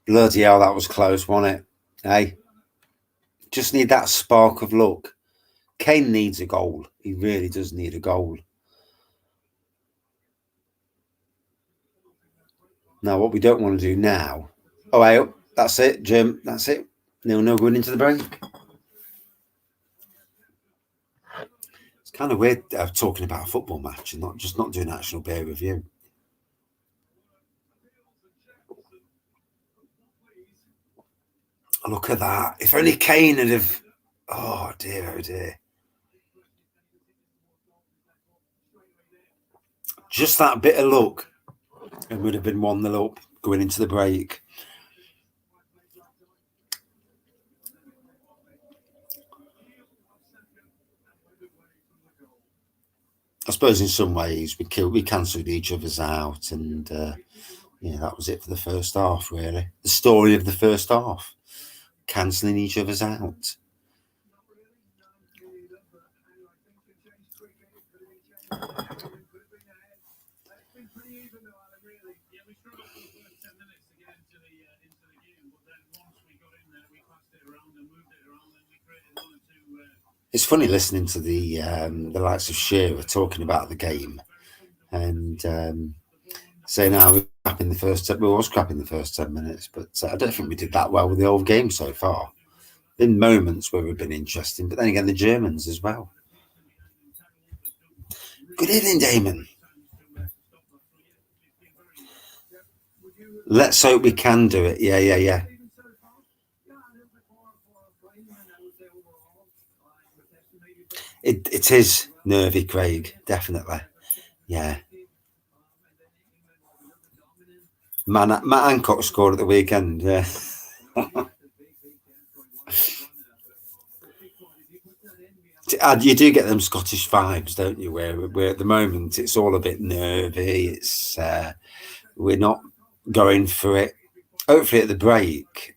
Bloody hell, that was close, wasn't it? Hey, just need that spark of luck. Kane needs a goal. He really does need a goal. Now, what we don't want to do now... Oh, hey, that's it, Jim. That's it. No going into the break. It's kind of weird talking about a football match and not doing actual beer review. Look at that. If only Kane had have... Oh, dear, oh, dear. Just that bit of luck. It would have been 1-0 up going into the break. I suppose in some ways we cancelled each other's out, and that was it for the first half, really. The story of the first half. Cancelling each other's out. It's funny listening to the likes of Shearer talking about the game and saying how we were crap in the first 10 minutes, but I don't think we did that well with the whole game so far. Been moments where we've been interesting, but then again the Germans as well. Good evening, Damon. Let's hope we can do it. Yeah. It is nervy, Craig, definitely. Yeah. Matt Hancock scored at the weekend, yeah. You do get them Scottish vibes, don't you? Where at the moment it's all a bit nervy. It's we're not going for it. Hopefully at the break.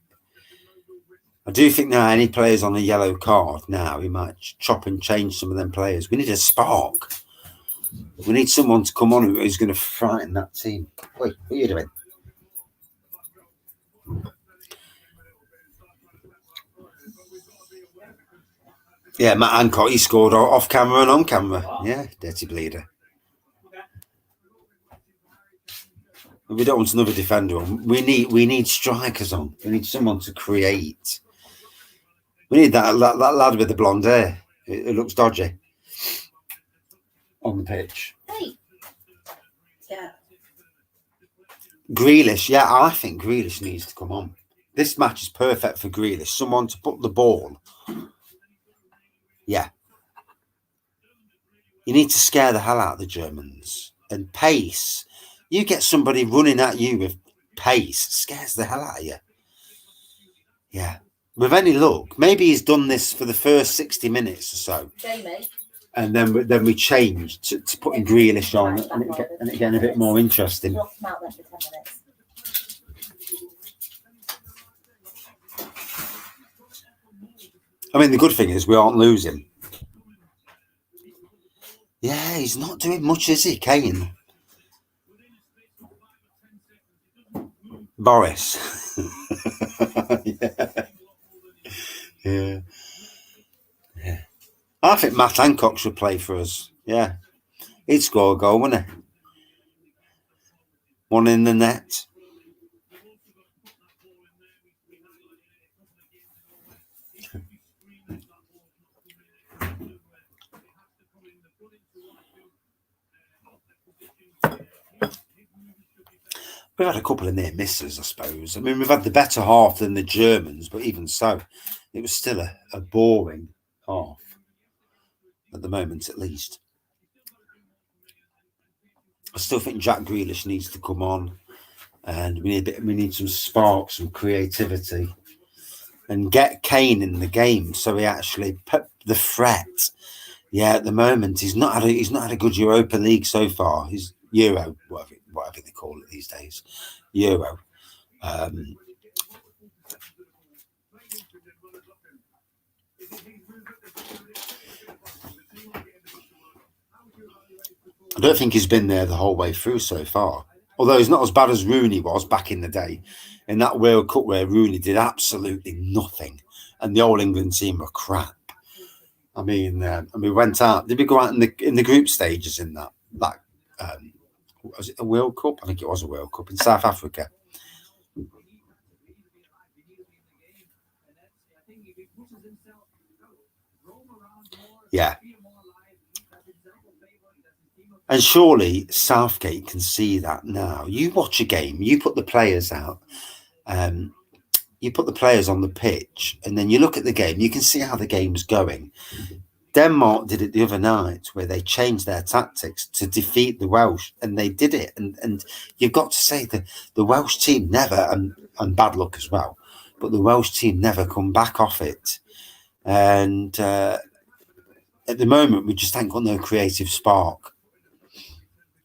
I do think now any players on a yellow card now, we might chop and change some of them players. We need a spark. We need someone to come on who's going to frighten that team. Wait, what are you doing? Yeah, Matt Hancock, he scored off camera and on camera. Yeah, dirty bleeder. We don't want another defender on. We need strikers on. We need someone to create. We need that lad with the blonde hair. It looks dodgy on the pitch. Hey. Yeah. Grealish, yeah, I think Grealish needs to come on. This match is perfect for Grealish. Someone to put the ball. Yeah. You need to scare the hell out of the Germans. And pace. You get somebody running at you with pace, scares the hell out of you. Yeah. With any luck, maybe he's done this for the first 60 minutes or so. Jamie. And then we changed to putting Grealish on and it getting a bit more interesting. Lock him out there for 10 minutes. I mean, the good thing is we aren't losing. Yeah, he's not doing much, is he, Kane? Boris. Yeah. I think Matt Hancock should play for us. Yeah. He'd score a goal, wouldn't he? One in the net. We've had a couple of near misses, I suppose. I mean, we've had the better half than the Germans, but even so, it was still a boring half. At the moment, at least. I still think Jack Grealish needs to come on, and we need some spark, some creativity, and get Kane in the game so he actually put the threat. Yeah, at the moment he's not had a good Europa League so far. He's Euro, whatever they call it these days, Euro. I don't think he's been there the whole way through so far. Although he's not as bad as Rooney was back in the day. In that World Cup where Rooney did absolutely nothing. And the All England team were crap. I mean, and we went out. Did we go out in the group stages in that was it a World Cup? I think it was a World Cup in South Africa. Yeah. And surely Southgate can see that now. You watch a game, you put the players out, you put the players on the pitch, and then you look at the game, you can see how the game's going. Denmark did it the other night where they changed their tactics to defeat the Welsh, and they did it. And you've got to say that the Welsh team never, and bad luck as well, but the Welsh team never come back off it. And at the moment, we just ain't got no creative spark.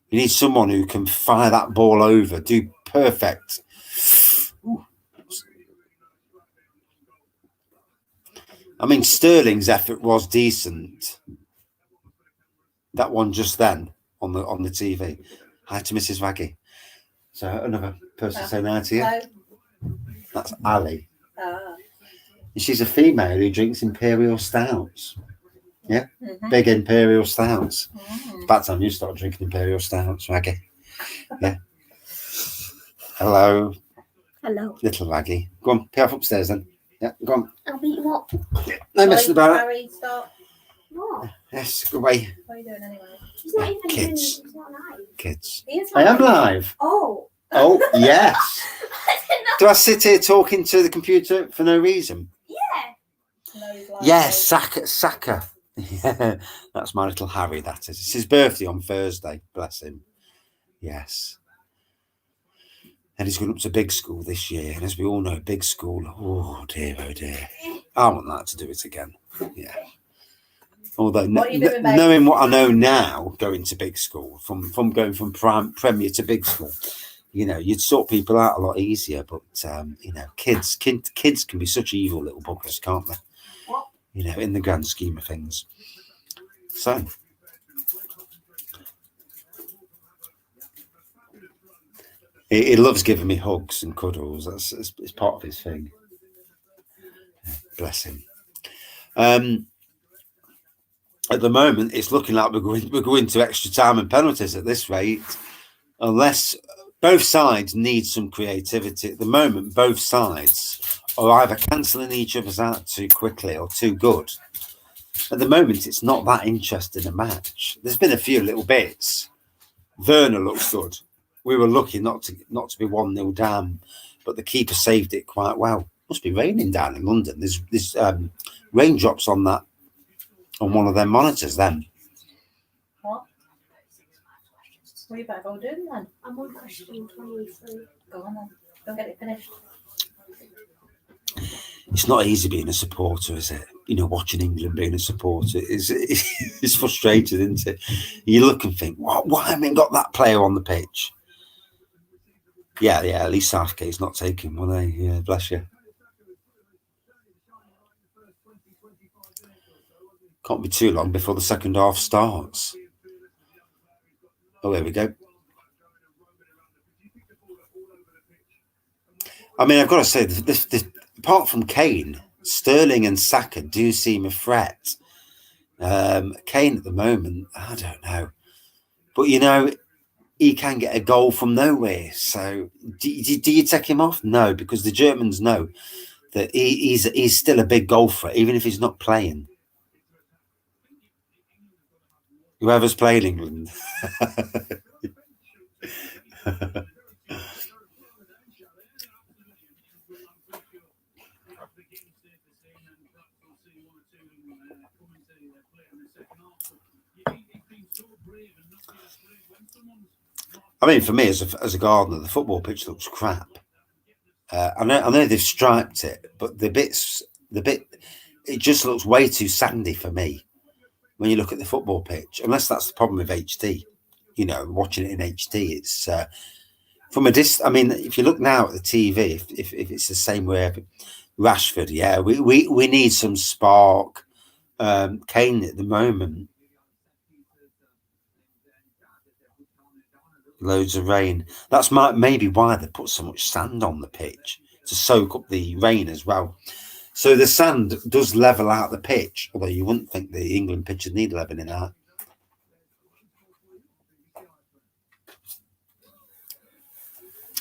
You need someone who can fire that ball over, do perfect. Ooh. I mean, Sterling's effort was decent. That one just then on the TV. Hi to Mrs. Wraggy. So another person saying hi to you. Hello. That's Ali. And she's a female who drinks imperial stouts. Yeah, big imperial stouts. It's about time you start drinking imperial stouts, Wraggy. Yeah. Hello. Hello. Little Wraggy. Go on, pay off upstairs then. Yeah, go on. I'll beat you up. No messing about it. Harry, stop. What? Yes, go away. What are you doing anyway? He's not even doing it. Kids. He's not live. Kids. He is I am live. live. Oh. Oh, yes. I didn't know. Do I sit here talking to the computer for no reason? Yeah. No, he's live. Yes, Saka. Yeah, that's my little Harry, that is. It's his birthday on Thursday, bless him. Yes. And he's going up to big school this year. And as we all know, big school, oh dear. I want that to do it again. Yeah. Although, What are you doing, babe? knowing what I know now, going to big school, from going from Premier to big school, you know, you'd sort people out a lot easier. But, you know, kids can be such evil little buggers, can't they? What? You know, in the grand scheme of things. So, he loves giving me hugs and cuddles. It's part of his thing. Bless him. At the moment, it's looking like we're going to extra time and penalties at this rate, unless both sides need some creativity. At the moment, both sides are either cancelling each other's out too quickly or too good. At the moment, it's not that interesting a match. There's been a few little bits. Werner looks good. We were lucky not to be 1-0 down, but the keeper saved it quite well. Must be raining down in London. There's raindrops on one of their monitors then. What? What are you back all doing then? I'm on question 23. Go on then. Go get it finished. It's not easy being a supporter, is it? Watching England being a supporter it's frustrating, isn't it? You look and think, why haven't we got that player on the pitch? Yeah, at least Southgate's not taking one, eh? Yeah, bless you. Can't be too long before the second half starts. Oh, there we go. I mean, I've got to say, apart from Kane, Sterling and Saka do seem a threat. Kane at the moment, I don't know. But, he can get a goal from nowhere. So do you take him off? No, because the Germans know that he's still a big goal threat, even if he's not playing. Whoever's playing England. I mean, for me as a gardener, the football pitch looks crap. I know they've striped it, but the bit, it just looks way too sandy for me. When you look at the football pitch, unless that's the problem with HD, watching it in HD, it's from a distance. I mean, if you look now at the TV, if it's the same way, Rashford, yeah, we need some spark. Kane at the moment, loads of rain. That's maybe why they put so much sand on the pitch, to soak up the rain as well. So the sand does level out the pitch, although you wouldn't think the England pitch would need leveling out.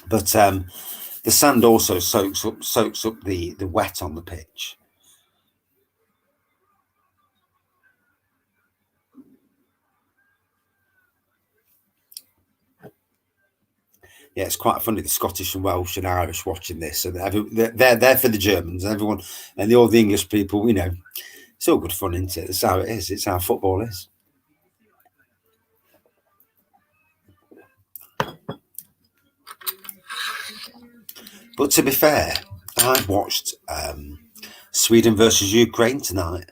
But the sand also soaks up the wet on the pitch. Yeah, it's quite funny, the Scottish and Welsh and Irish watching this, and they're there for the Germans and everyone, and all the English people. It's all good fun, isn't it? That's how it is. It's how football is. But to be fair, I've watched Sweden versus Ukraine tonight.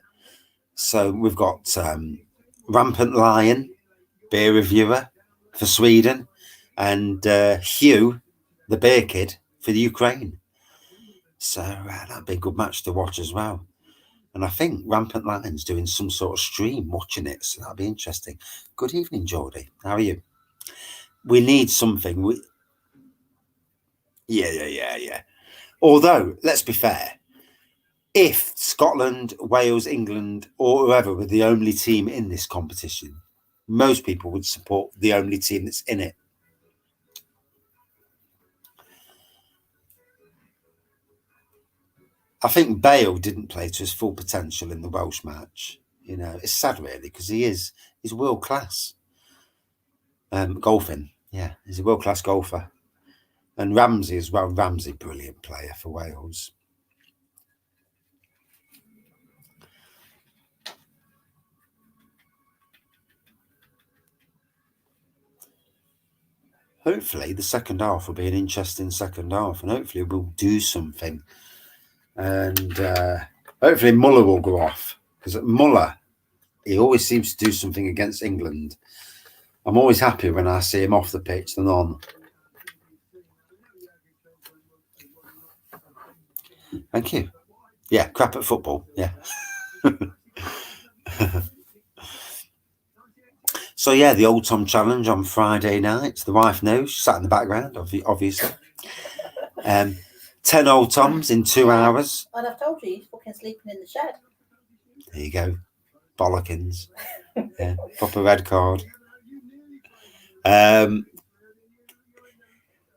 So we've got Rampant Lion, beer reviewer for Sweden, and Hugh, the beer kid, for the Ukraine. So that'd be a good match to watch as well. And I think Rampant Lion's doing some sort of stream watching it, so that'll be interesting. Good evening, Geordie. How are you? We need something. Yeah. Although, let's be fair, if Scotland, Wales, England, or whoever were the only team in this competition, most people would support the only team that's in it. I think Bale didn't play to his full potential in the Welsh match. It's sad really, because he's world class. Golfing, yeah, he's a world class golfer. And Ramsey as well. Ramsey, brilliant player for Wales. Hopefully the second half will be an interesting second half, and hopefully we'll do something. And hopefully Muller will go off, because Muller, he always seems to do something against England. I'm always happy when I see him off the pitch than on. Thank you. Yeah, crap at football. Yeah. So yeah, the Old Tom Challenge on Friday night. The wife knows. She sat in the background, obviously. 10 Old Toms in 2 hours. And I've told you, he's fucking sleeping in the shed. There you go. Bollockins. Yeah, proper red card.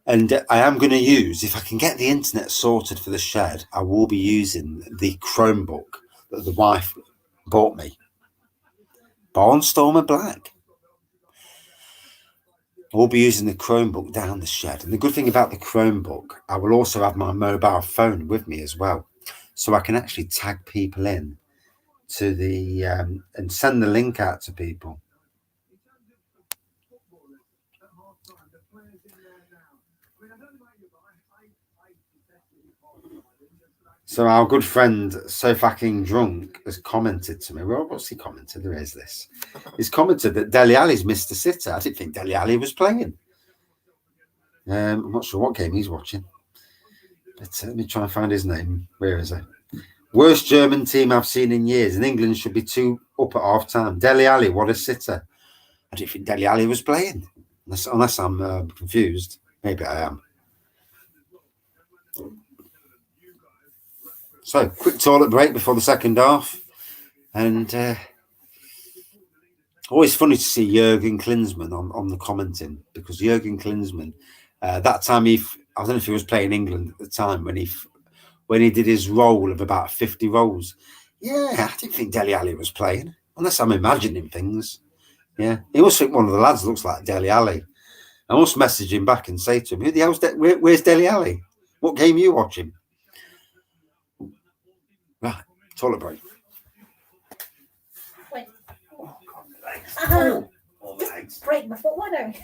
And I am going to use, if I can get the internet sorted for the shed, I will be using the Chromebook that the wife bought me. Barnstormer Black. I will be using the Chromebook down the shed. And the good thing about the Chromebook, I will also have my mobile phone with me as well. So I can actually tag people in to the, and send the link out to people. So our good friend So Fucking Drunk has commented to me. Well, what's he commented? There is this. He's commented that Dele Alli's missed a sitter. I didn't think Dele Alli was playing. I'm not sure what game he's watching. But let me try and find his name. Where is it? Worst German team I've seen in years. And England should be 2 up at half time. Dele Alli, what a sitter. I didn't think Dele Alli was playing. Unless I'm confused. Maybe I am. So, quick toilet break before the second half. And always funny to see Jurgen Klinsmann on the commenting, because Jurgen Klinsmann, that time I don't know if he was playing England at the time, when he did his roll of about 50 rolls. Yeah, I didn't think Dele Alli was playing, unless I'm imagining things. Yeah, he must think one of the lads looks like Dele Alli. I must message him back and say to him, "Who the hell's where's Dele Alli? What game are you watching?" Right, toilet break. Wait. Oh, God, my legs. Uh-huh. Oh, my legs. Break my foot, why don't you?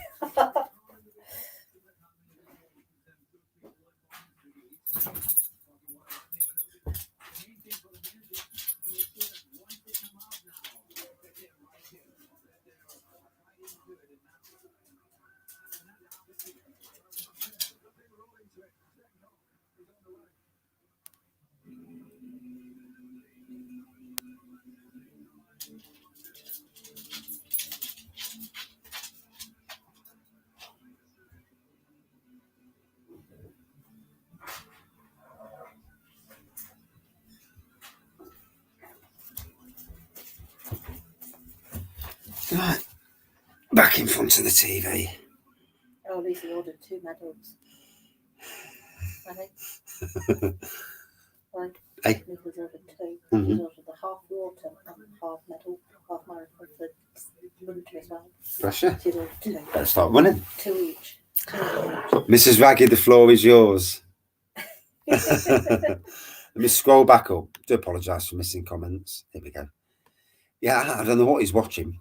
Right, back in front of the TV. Oh, Lucy ordered 2 medals. I think. Like, Hey. Nicholas ordered 2. Mhm. He's ordered the half water and half medal, half marathon for winter as well. Pressure. She's ordered 2. Let's start running. 2 each. 2 each. Mrs. Raggy, the floor is yours. Let me scroll back up. Do apologise for missing comments. Here we go. Yeah, I don't know what he's watching.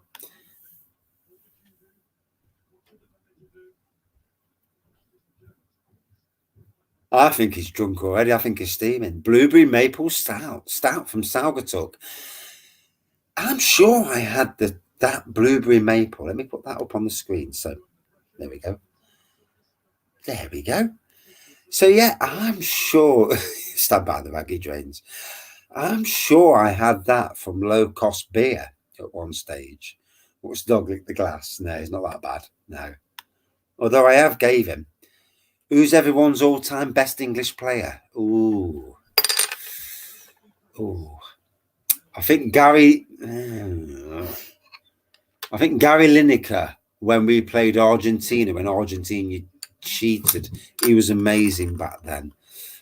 I think he's drunk already. I think he's steaming. Blueberry maple stout from Saugatuck. I'm sure I had that blueberry maple. Let me put that up on the screen. So there we go. There we go. So yeah, I'm sure. Stand by the raggy drains. I'm sure I had that from Low Cost Beer at one stage. What's dog lick the glass? No, it's not that bad. No. Although I have gave him. Who's everyone's all-time best English player? Ooh. Ooh. I think Gary Lineker, when we played Argentina, when Argentina cheated, he was amazing back then.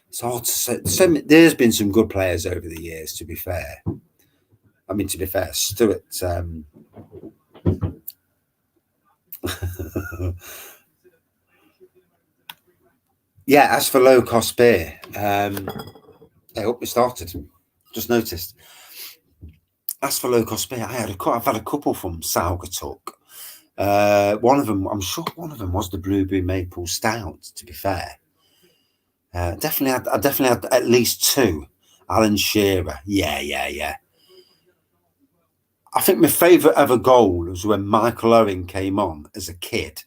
It's hard to say. There's been some good players over the years, to be fair. I mean, to be fair, Stuart. Yeah, as for low cost beer, I hope we started. Just noticed. As for low cost beer, I've had a couple from Saugatuck. One of them, I'm sure one of them was the blueberry maple stout, to be fair. I definitely had at least 2. Alan Shearer. Yeah. I think my favourite ever goal was when Michael Owen came on as a kid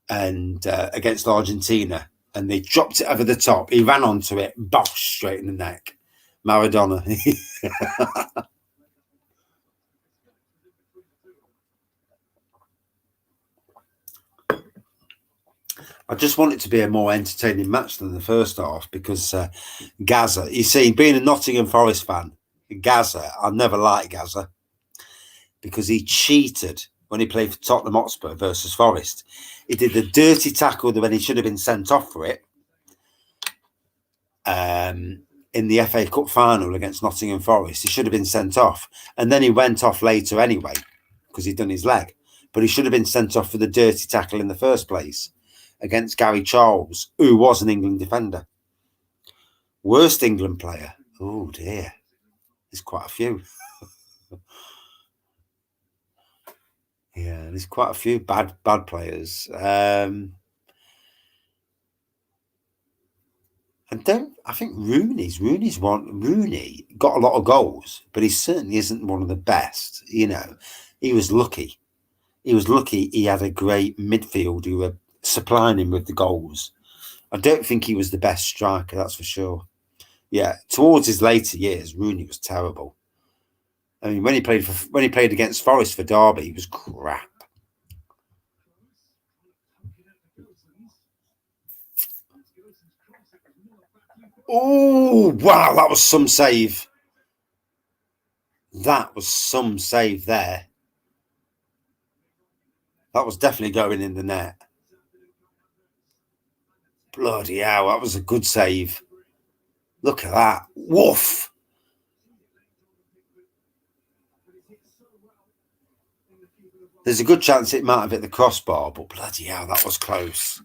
and against Argentina, and they dropped it over the top. He ran onto it, bosh, straight in the neck. Maradona. I just want it to be a more entertaining match than the first half, because Gaza, you see, being a Nottingham Forest fan, Gaza, I never liked Gaza because he cheated when he played for Tottenham Hotspur versus Forest. He did the dirty tackle when he should have been sent off for it in the FA Cup final against Nottingham Forest. He should have been sent off. And then he went off later anyway because he'd done his leg. But he should have been sent off for the dirty tackle in the first place against Gary Charles, who was an England defender. Worst England player. Oh, dear. There's quite a few. Yeah, there's quite a few bad players. I think Rooney got a lot of goals, but he certainly isn't one of the best. You know, he was lucky. He had a great midfield who were supplying him with the goals. I don't think he was the best striker, that's for sure. Yeah, towards his later years, Rooney was terrible. I mean, when he played against Forest for Derby, he was crap. Oh, wow, that was some save. That was some save there. That was definitely going in the net. Bloody hell, that was a good save. Look at that. Woof. There's a good chance it might have hit the crossbar, but bloody hell, that was close.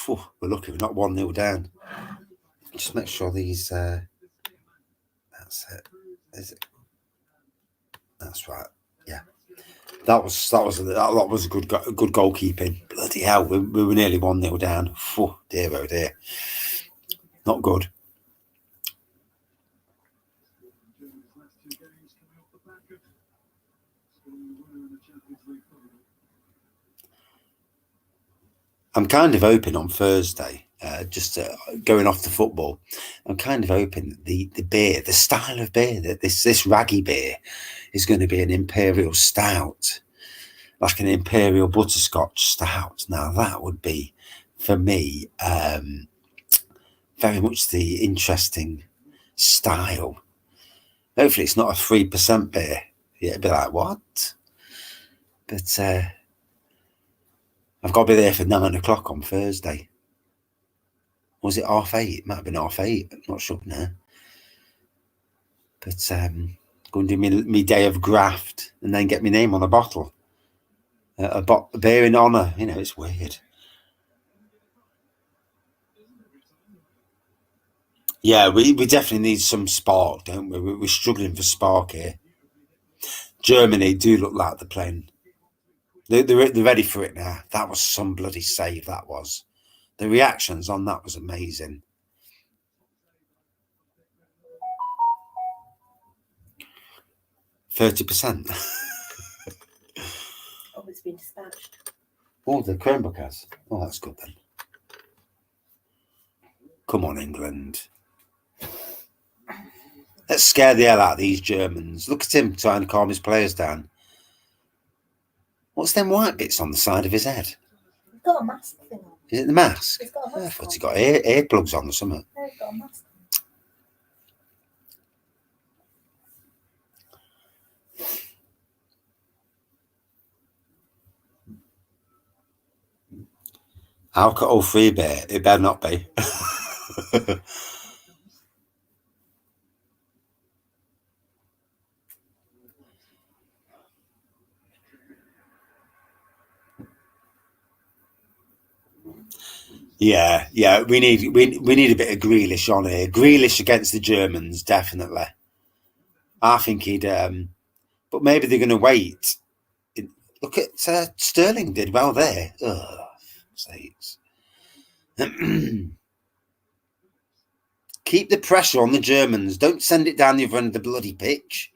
Whew, we're lucky we're not 1-0 down. Just make sure these... that's it. Is it? That's right. Yeah. That was a good goalkeeping. Bloody hell, we were nearly 1-0 down. Whew, dear, oh dear. Not good. I'm kind of hoping on Thursday, just going off the football, I'm kind of hoping that the beer, the style of beer, that this Wraggy beer is going to be an imperial stout, like an imperial butterscotch stout. Now that would be, for me, very much the interesting style. Hopefully it's not a 3% beer. Yeah, it'd be like, what? But I've got to be there for 9 o'clock on Thursday. Was it 8:30? It might have been 8:30. I'm not sure now. But go and do me day of graft and then get my name on a bottle. A beer in honour. You know, it's weird. Yeah, we definitely need some spark, don't we? We're struggling for spark here. Germany do look like they're playing. They're ready for it now. That was some bloody save, that was. The reactions on that was amazing. %. Oh, it's been dispatched. Oh, the Chromebook has. Oh, that's good then. Come on, England. Let's scare the hell out of these Germans. Look at him trying to calm his players down. What's them white bits on the side of his head? He's got a mask thing on. Is it the mask? He's got a mask. I thought he got earplugs on or something. No, he's got a mask. Alcohol-free beer. It better not be. Yeah. We need a bit of Grealish on here. Grealish against the Germans, definitely. I think he'd. But maybe they're going to wait. Look at Sterling did well there. Oh, sakes. Keep the pressure on the Germans. Don't send it down the other end of the bloody pitch.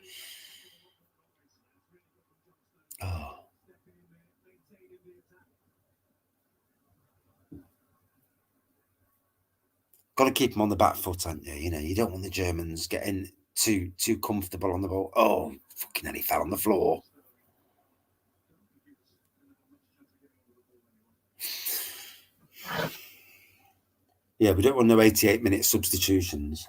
Oh. Got to keep them on the back foot, haven't you? You know, you don't want the Germans getting too comfortable on the ball. Oh, fucking hell, he fell on the floor. Yeah, we don't want no 88-minute substitutions.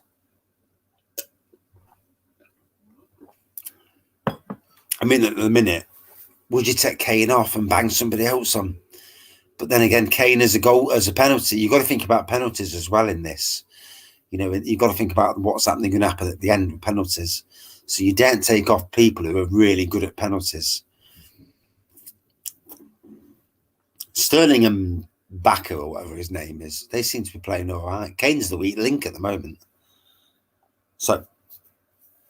I mean, at the minute, would you take Kane off and bang somebody else on? But then again, Kane as a goal, as a penalty, you've got to think about penalties as well in this. You know, you've got to think about what's happening going to happen at the end of penalties. So you don't take off people who are really good at penalties. Sterling and Bakker, or whatever his name is, they seem to be playing all right. Kane's the weak link at the moment. So,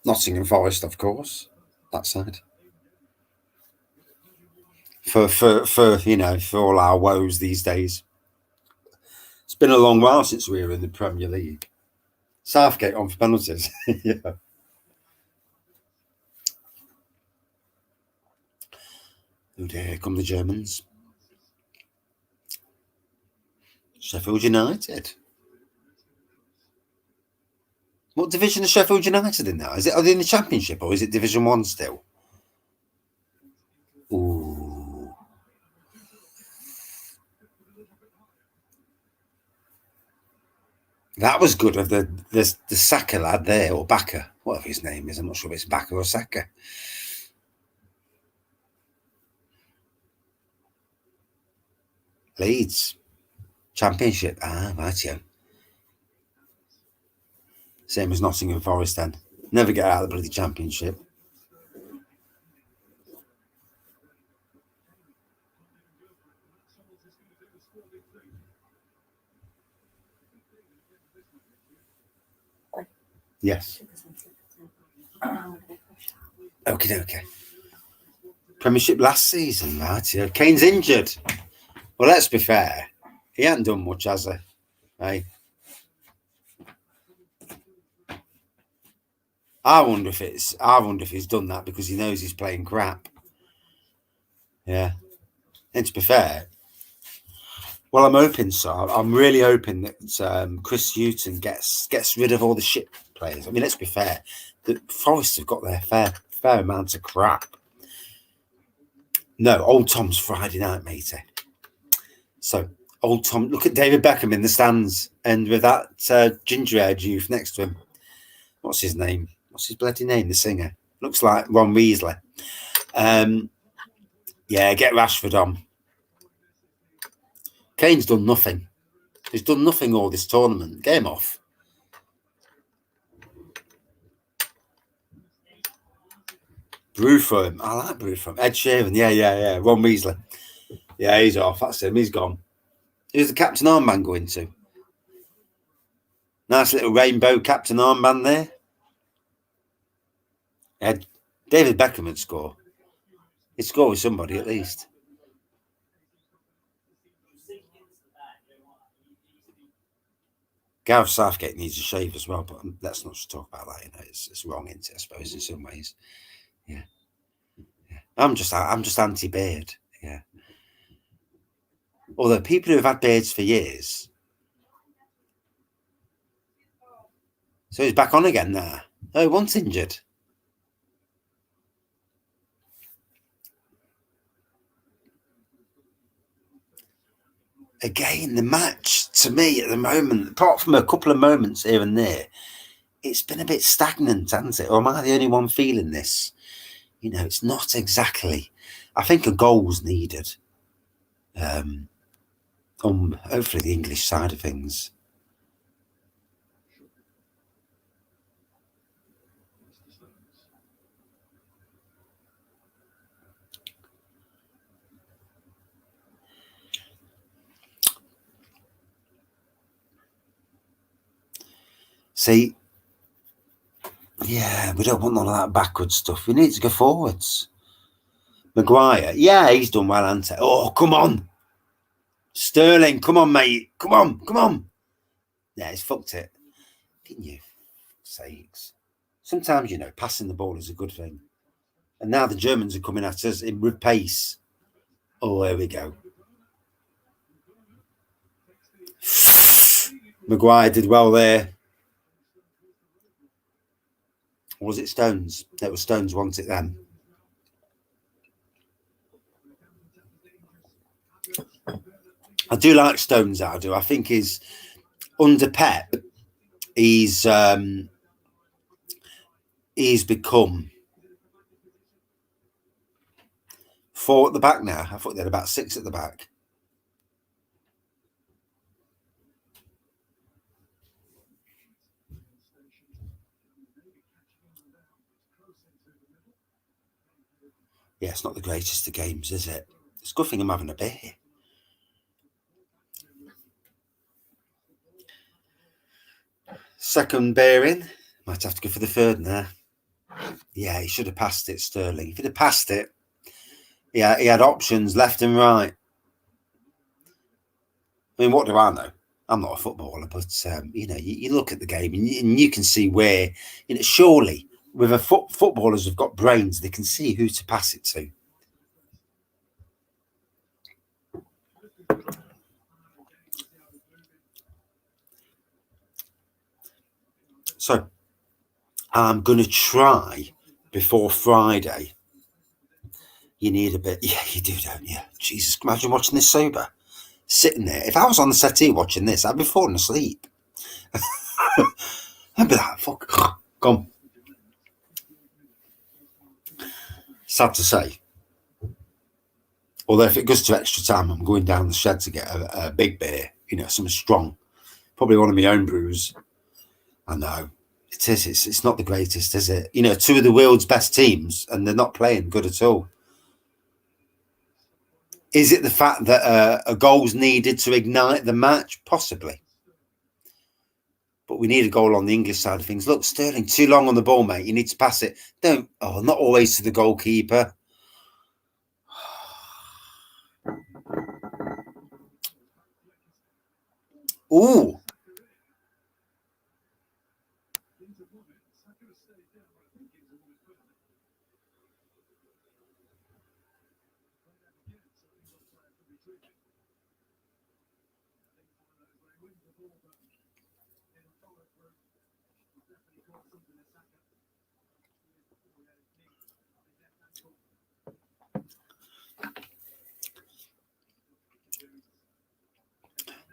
Nottingham Forest, of course, that side. For you know, for all our woes these days. It's been a long while since we were in the Premier League. Southgate on for penalties. Yeah. Oh dear, here come the Germans. Sheffield United. What division is Sheffield United in now? Are they in the Championship or is it Division 1 still? Ooh. That was good of the Saka lad there, or Bakker, whatever his name is. I'm not sure if it's Bakker or Saka. Leeds. Championship. Ah, right, yeah. Same as Nottingham Forest then. Never get out of the bloody Championship. Yes. Okay. Premiership last season, right? Yeah. Kane's injured. Well, let's be fair. He hasn't done much, has he? Hey. I wonder if he's done that because he knows he's playing crap. Yeah. And to be fair, well, I'm hoping so. I'm really hoping that Chris Hughton gets rid of all the shit players. I mean, let's be fair. The Forest have got their fair amount of crap. No, old Tom's Friday night, matey. So, old Tom, look at David Beckham in the stands and with that ginger-haired youth next to him. What's his name? What's his bloody name, the singer? Looks like Ron Weasley. Yeah, get Rashford on. Kane's done nothing. He's done nothing all this tournament. Get him off. Brew for him. I like brew for him. Ed Sheeran. Yeah. Ron Weasley. Yeah, he's off. That's him. He's gone. Who's the captain armband going to? Nice little rainbow captain armband there. David Beckham would score. He'd score with somebody at least. Gareth Southgate needs a shave as well, but let's not talk about that. You know, it's wrong, isn't it? I suppose in some ways. Yeah. I'm just anti-beard. Yeah. Although people who have had beards for years. So he's back on again now. Oh, once injured. Again, the match, to me, at the moment, apart from a couple of moments here and there, it's been a bit stagnant, hasn't it? Or am I the only one feeling this? You know, it's not exactly. I think a goal's needed. Hopefully the English side of things. See, yeah, we don't want none of that backward stuff. We need to go forwards. Maguire, yeah, he's done well, hasn't he? Oh, come on. Sterling, come on, mate. Come on. Yeah, he's fucked it. Didn't you? Sakes. Sometimes, you know, passing the ball is a good thing. And now the Germans are coming at us with pace. Oh, there we go. Maguire did well there. Or was it Stones? It was Stones, wasn't it then? I do like Stones. I do. I think he's under Pep. He's become 4 at the back now. I thought they had about 6 at the back. Yeah, it's not the greatest of games, is it? It's a good thing I'm having a beer. Second beer in. Might have to go for the third now. Yeah, he should have passed it, Sterling. If he'd have passed it, yeah, he had options left and right. I mean, what do I know? I'm not a footballer, but you look at the game and you can see where, surely with footballers who've got brains, they can see who to pass it to. So I'm going to try before Friday. You need a bit. Yeah, you do, don't you? Jesus, imagine watching this sober. Sitting there. If I was on the settee watching this, I'd be falling asleep. I'd be like, fuck. Come. Sad to say. Although if it goes to extra time, I'm going down the shed to get a big beer. Something strong. Probably one of my own brews. I know. It is. It's not the greatest, is it? 2 of the world's best teams, and they're not playing good at all. Is it the fact that a goal's needed to ignite the match? Possibly. But we need a goal on the English side of things. Look, Sterling, too long on the ball, mate. You need to pass it. Not always to the goalkeeper. Ooh.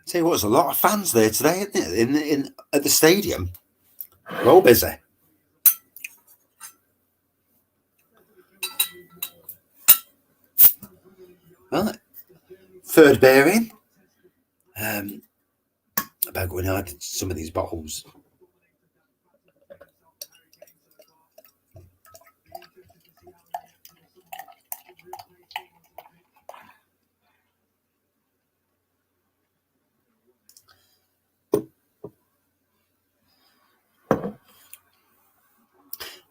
Tell you what, there's a lot of fans there today, isn't it? At the stadium. We're all busy. Right. Third bearing. About going hard into some of these bottles.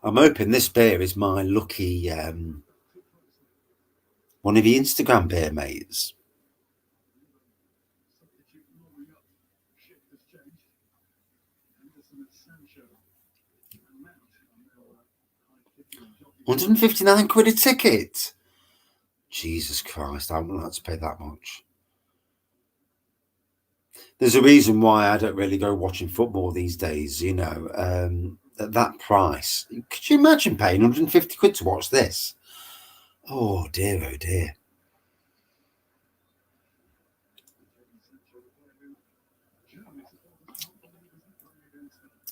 I'm hoping this beer is my lucky one of the Instagram beer mates. £159 a ticket. Jesus Christ, I wouldn't like to pay that much. There's a reason why I don't really go watching football these days, at that price. Could you imagine paying £150 to watch this? Oh dear, oh dear.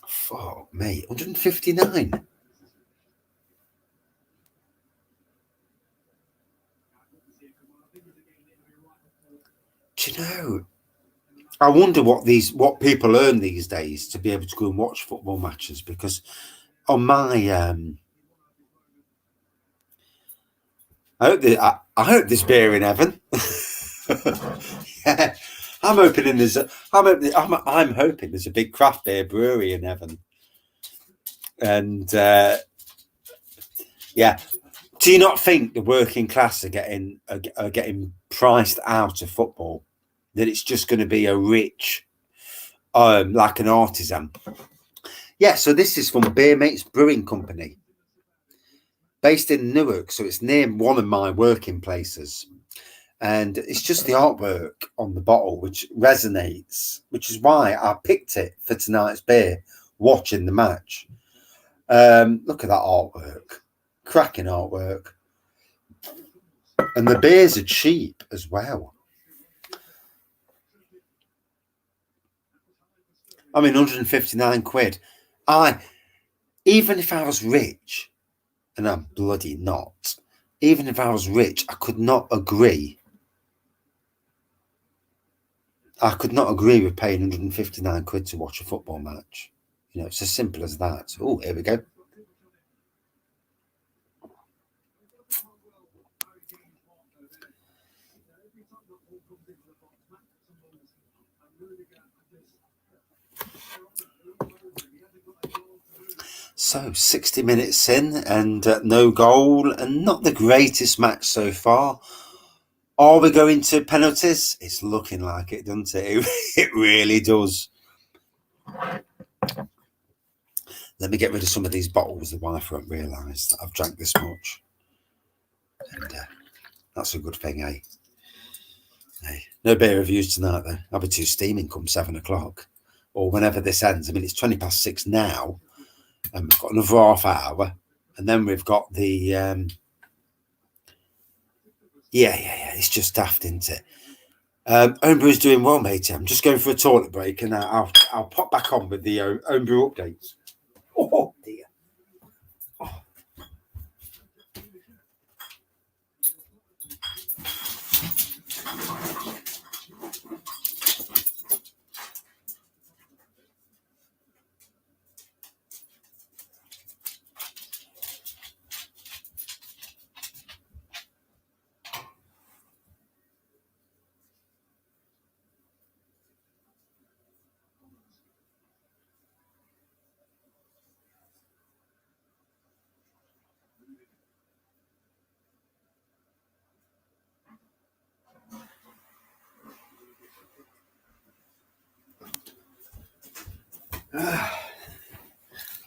Fuck me, 159. Do you know? I wonder what people earn these days to be able to go and watch football matches, because on my I hope there's beer in heaven. Yeah, I'm hoping there's a big craft beer brewery in heaven. And yeah, do you not think the working class are getting priced out of football? That it's just going to be a rich, like an artisan. Yeah, so this is from Beer Mates Brewing Company, based in Newark. So it's near one of my working places. And it's just the artwork on the bottle which resonates, which is why I picked it for tonight's beer, watching the match. Look at that artwork. Cracking artwork. And the beers are cheap as well. I mean, 159 quid. Even if I was rich, and I'm bloody not, even if I was rich, I could not agree. I could not agree with paying 159 quid to watch a football match. You know, it's as simple as that. Oh, here we go. So 60 minutes in and no goal and not the greatest match so far. Are we going to penalties? It's looking like it, doesn't it? It really does. Let me get rid of some of these bottles. The wife won't realise that I've drank this much. And that's a good thing, eh? Hey, no beer reviews tonight, though. I'll be too steaming come 7 o'clock. Or whenever this ends. I mean, it's 6:20 now. And we've got another half hour. And then we've got the... Yeah. It's just daft, isn't it? Homebrew's doing well, matey. I'm just going for a toilet break. And I'll pop back on with the homebrew updates. Oh, dear. Oh.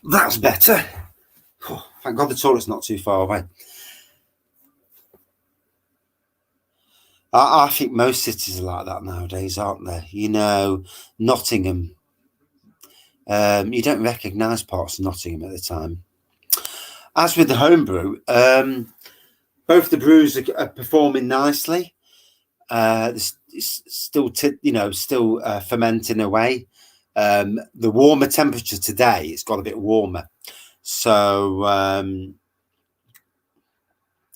That's better. Oh, thank God the toilet's not too far away. I think most cities are like that nowadays, aren't they? You know, Nottingham. You don't recognise parts of Nottingham at the time. As with the homebrew, both the brews are performing nicely. It's still, still fermenting away. The warmer temperature today, it's got a bit warmer. So,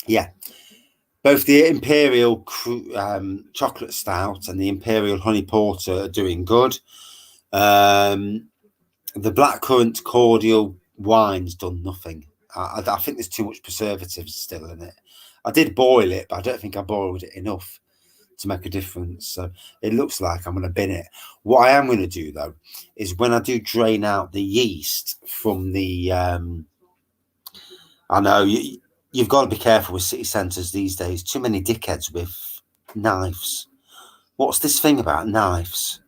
yeah. Both the Imperial Chocolate Stout and the Imperial Honey Porter are doing good. The Blackcurrant Cordial Wine's done nothing. I think there's too much preservatives still in it. I did boil it, but I don't think I boiled it enough to make a difference. So it looks like I'm going to bin it. What I am going to do, though, is when I do drain out the yeast from the... I know... You've got to be careful with city centres these days. Too many dickheads with knives. What's this thing about knives?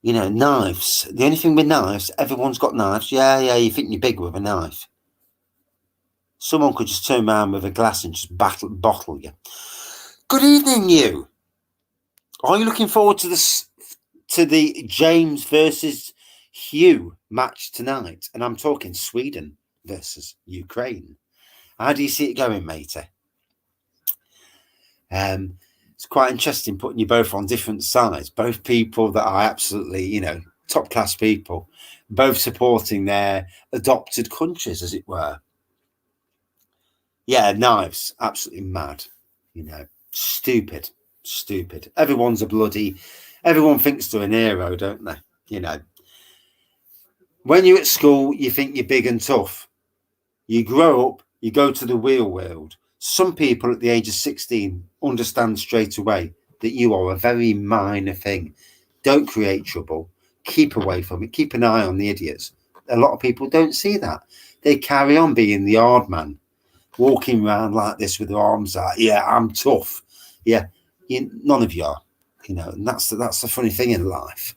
You know, knives. The only thing with knives, everyone's got knives. Yeah, you think you're big with a knife. Someone could just turn around with a glass and just bottle you. Good evening, you. Are you looking forward to the James versus Hugh match tonight? And I'm talking Sweden versus Ukraine. How do you see it going, matey? It's quite interesting putting you both on different sides. Both people that are absolutely, top class people, both supporting their adopted countries, as it were. Yeah, knives, absolutely mad. Stupid. Everyone thinks they're an hero, don't they? When you're at school, you think you're big and tough. You grow up, you go to the real world. Some people at the age of 16 understand straight away that you are a very minor thing. Don't create trouble. Keep away from it. Keep an eye on the idiots. A lot of people don't see that. They carry on being the hard man, walking around like this with their arms out. Yeah, I'm tough. Yeah, none of you are. And that's the funny thing in life.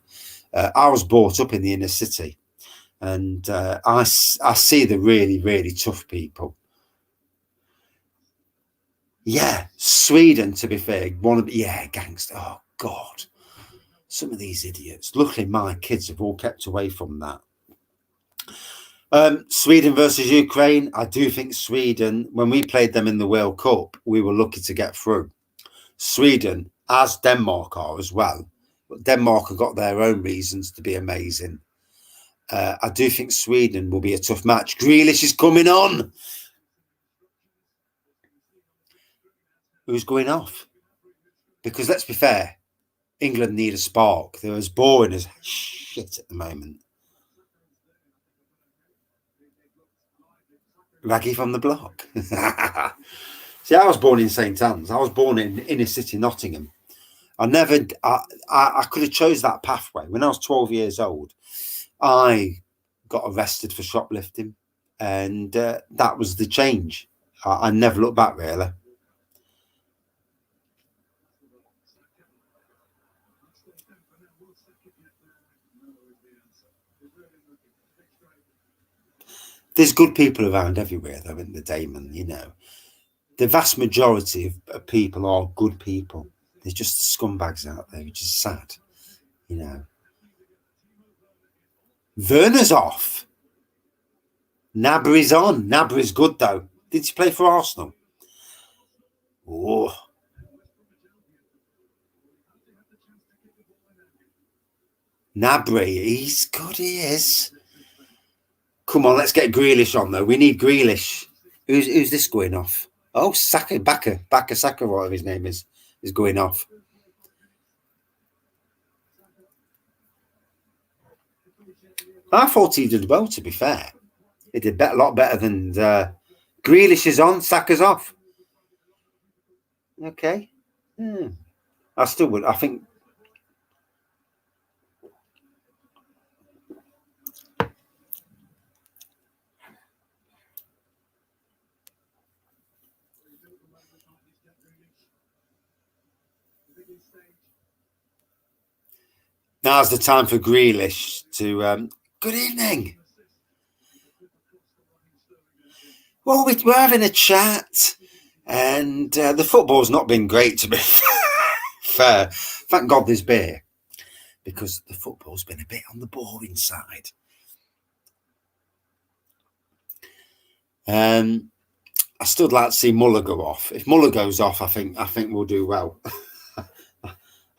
I was brought up in the inner city, and I see the really, really tough people. Yeah, Sweden, to be fair, gangster. Oh, God. Some of these idiots. Luckily, my kids have all kept away from that. Sweden versus Ukraine. I do think Sweden, when we played them in the World Cup, we were lucky to get through. Sweden, as Denmark are as well, But Denmark have got their own reasons to be amazing. I do think Sweden will be a tough match. Grealish is coming on. Who's going off? Because let's be fair, England need a spark. They're as boring as shit at the moment. Raggy from the block. See, I was born in St Anne's. I was born in inner city Nottingham. I could have chose that pathway. When I was 12 years old, I got arrested for shoplifting, and that was the change. I never looked back, really. There's good people around everywhere, though, in the Damon, you know. The vast majority of people are good people. There's just the scumbags out there, which is sad, you know. Werner's off. Gnabry's on. Gnabry's good, though. Did he play for Arsenal? Oh. Gnabry, he's good, he is. Come on, let's get Grealish on, though. We need Grealish. Who's this going off? Oh, Saka, Baka Saka, whatever his name is going off. I thought he did well, to be fair. He did a lot better than Grealish is on, Saka's off. Okay. I still would. I think. Now's the time for Grealish to. Good evening. Well, we're having a chat, and the football's not been great, to be fair. Thank God there's beer, because the football's been a bit on the boring side. I still like to see Muller go off. If Muller goes off, I think we'll do well.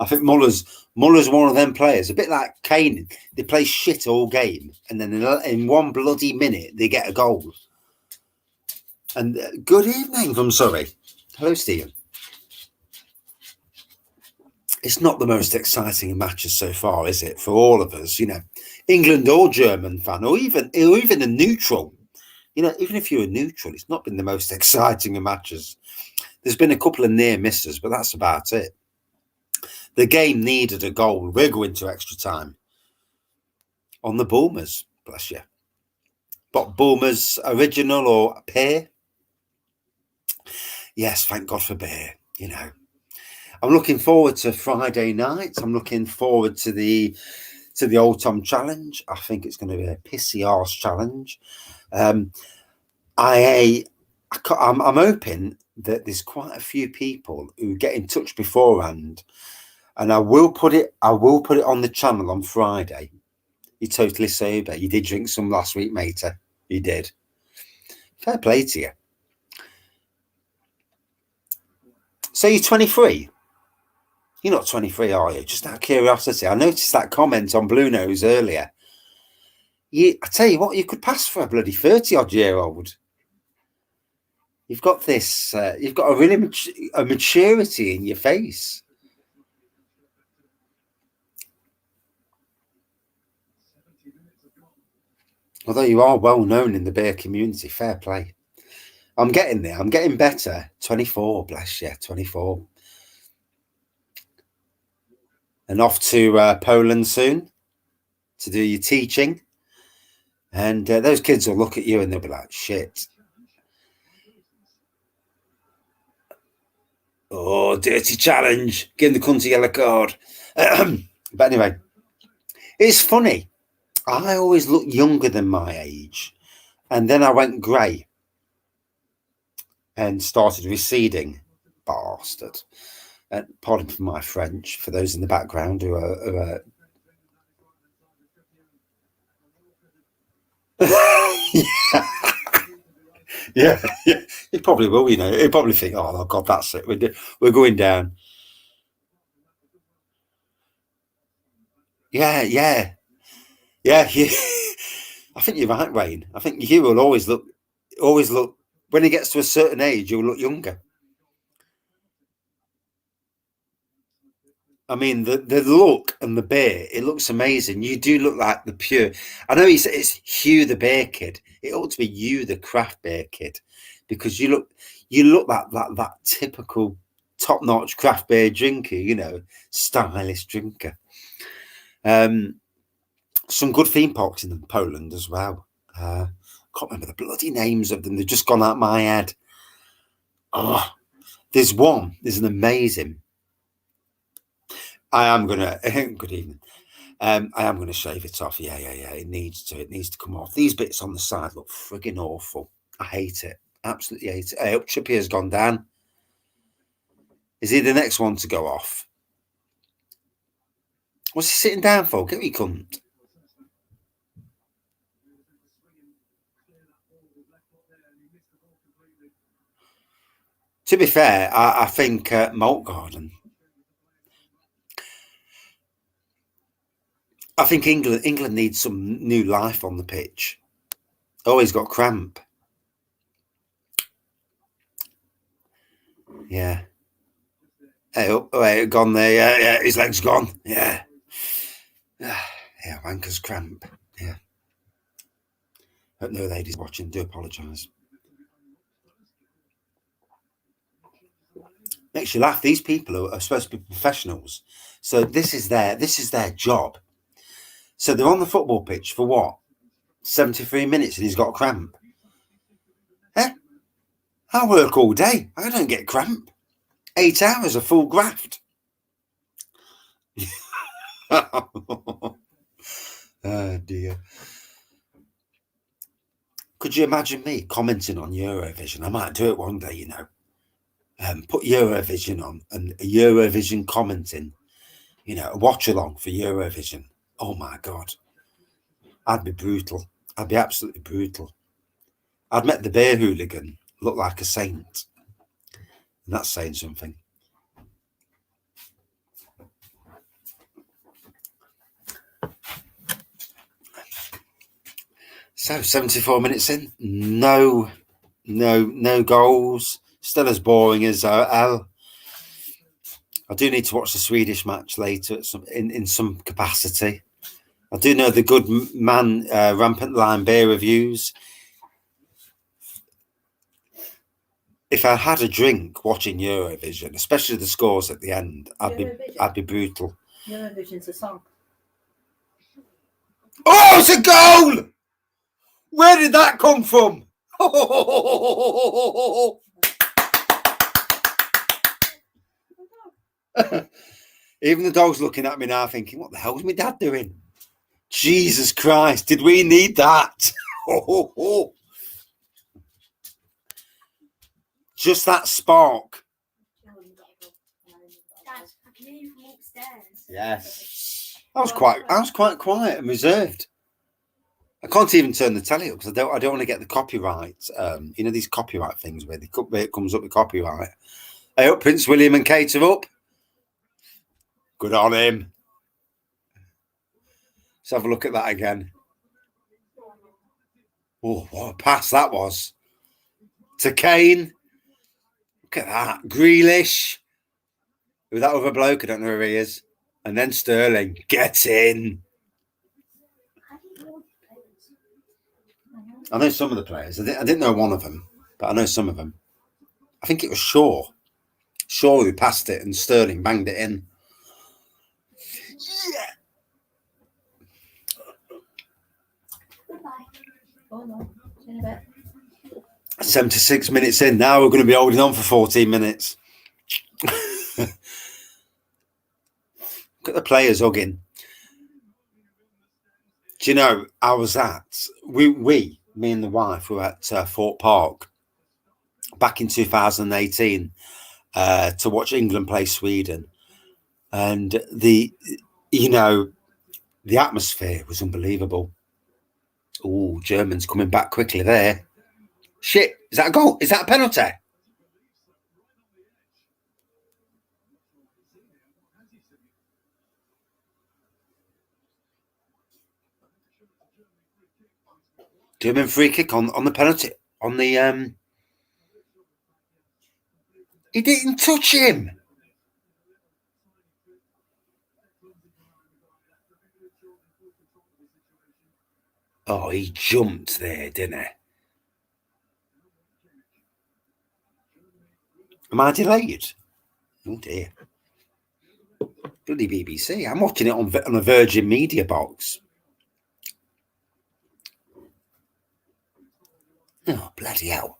I think Muller's one of them players, a bit like Kane. They play shit all game, and then in one bloody minute they get a goal. And good evening from Surrey. Hello, Stephen. It's not the most exciting matches so far, is it, for all of us? You know, England or German fan, or even a neutral. You know, even if you're a neutral, it's not been the most exciting of matches. There's been a couple of near misses, but that's about it. The game needed a goal. We're going to extra time on the Boomers. Bless you. But Boomers original or pear? Yes, thank God for beer. You know, I'm looking forward to Friday night. I'm looking forward to the Old Tom Challenge. I think it's going to be a pissy arse challenge. I'm hoping that there's quite a few people who get in touch beforehand, and I will put it on the channel on Friday. You're totally sober. You did drink some last week, matey. You did. Fair play to you. So you're 23. You're not 23, are you? Just out of curiosity. I noticed that comment on Blue Nose earlier. I tell you what, you could pass for a bloody 30-odd-year-old. You've got this. You've got a really a maturity in your face. Although you are well known in the beer community, fair play. I'm getting there. I'm getting better. 24, bless you, 24. And off to Poland soon to do your teaching. And those kids will look at you and they'll be like, shit. Oh, dirty challenge. Give the cunt a yellow card. But anyway, it's funny. I always look younger than my age. And then I went grey and started receding. Bastard. Pardon for my French, for those in the background who are yeah, he probably will, you know. He'll probably think, oh God, that's it. We're going down. Yeah. I think you're right, Wayne. I think Hugh will always look. When he gets to a certain age, he'll look younger. I mean, the look and the beard, it looks amazing. You do look like the pure. I know it's Hugh the beer kid. It ought to be you the craft beer kid, because you look like that typical top notch craft beer drinker. You know, stylish drinker. Some good theme parks in Poland as well. Can't remember the bloody names of them. They've just gone out my head. Oh, there's one. There's an amazing. I am gonna. Good evening. I am gonna shave it off. Yeah. It needs to. It needs to come off. These bits on the side look frigging awful. I hate it. Absolutely hate it. Hey, Chippy has gone down. Is he the next one to go off? What's he sitting down for? Get me cunt. To be fair, I think Malt Garden. I think England needs some new life on the pitch. Oh, he's got cramp. Yeah. Hey, gone there. Yeah, his leg's gone. Yeah. Yeah, wanker's cramp. Yeah. Hope no ladies watching. Do apologise. Makes you laugh. These people are supposed to be professionals, so this is their job. So they're on the football pitch for what? 73 minutes, and he's got a cramp. Eh? I work all day. I don't get cramp. 8 hours of full graft. Oh dear. Could you imagine me commenting on Eurovision? I might do it one day, you know. Put Eurovision on and Eurovision commenting, you know, a watch along for Eurovision. Oh my God. I'd be brutal. I'd be absolutely brutal. I'd make the bear hooligan look like a saint. And that's saying something. So 74 minutes in, no goals. Still as boring as hell. I do need to watch the Swedish match later in some capacity. I do know the good man Rampant Lion Beer reviews. If I had a drink watching Eurovision, especially the scores at the end, I'd be brutal. Eurovision's a song. Oh, it's a goal! Where did that come from? Even the dog's looking at me now thinking, what the hell's my dad doing? Jesus Christ, did we need that? Just that spark. Dad, I can hear you from upstairs. Yes. I was quite quiet and reserved. I can't even turn the telly up because I don't want to get the copyright. You know, these copyright things where it comes up with copyright. Hey, up, Prince William and Kate are up. Good on him. Let's have a look at that again. Oh, what a pass that was. To Kane. Look at that. Grealish. With that other bloke, I don't know who he is. And then Sterling. Get in. I know some of the players. I didn't know one of them, but I know some of them. I think it was Shaw. Shaw who passed it and Sterling banged it in. Yeah. Oh no, in a bit. 76 minutes in. Now we're going to be holding on for 14 minutes. Look at the players hugging. Do you know, I was at, me and the wife were at Fort Park back in 2018 to watch England play Sweden. And the atmosphere was unbelievable. Oh, Germans coming back quickly there. Shit, is that a goal? Is that a penalty? German free kick on the penalty. On the he didn't touch him. Oh, he jumped there, didn't he? Am I delayed? Oh dear. Bloody BBC. I'm watching it on a Virgin Media box. Oh, bloody hell.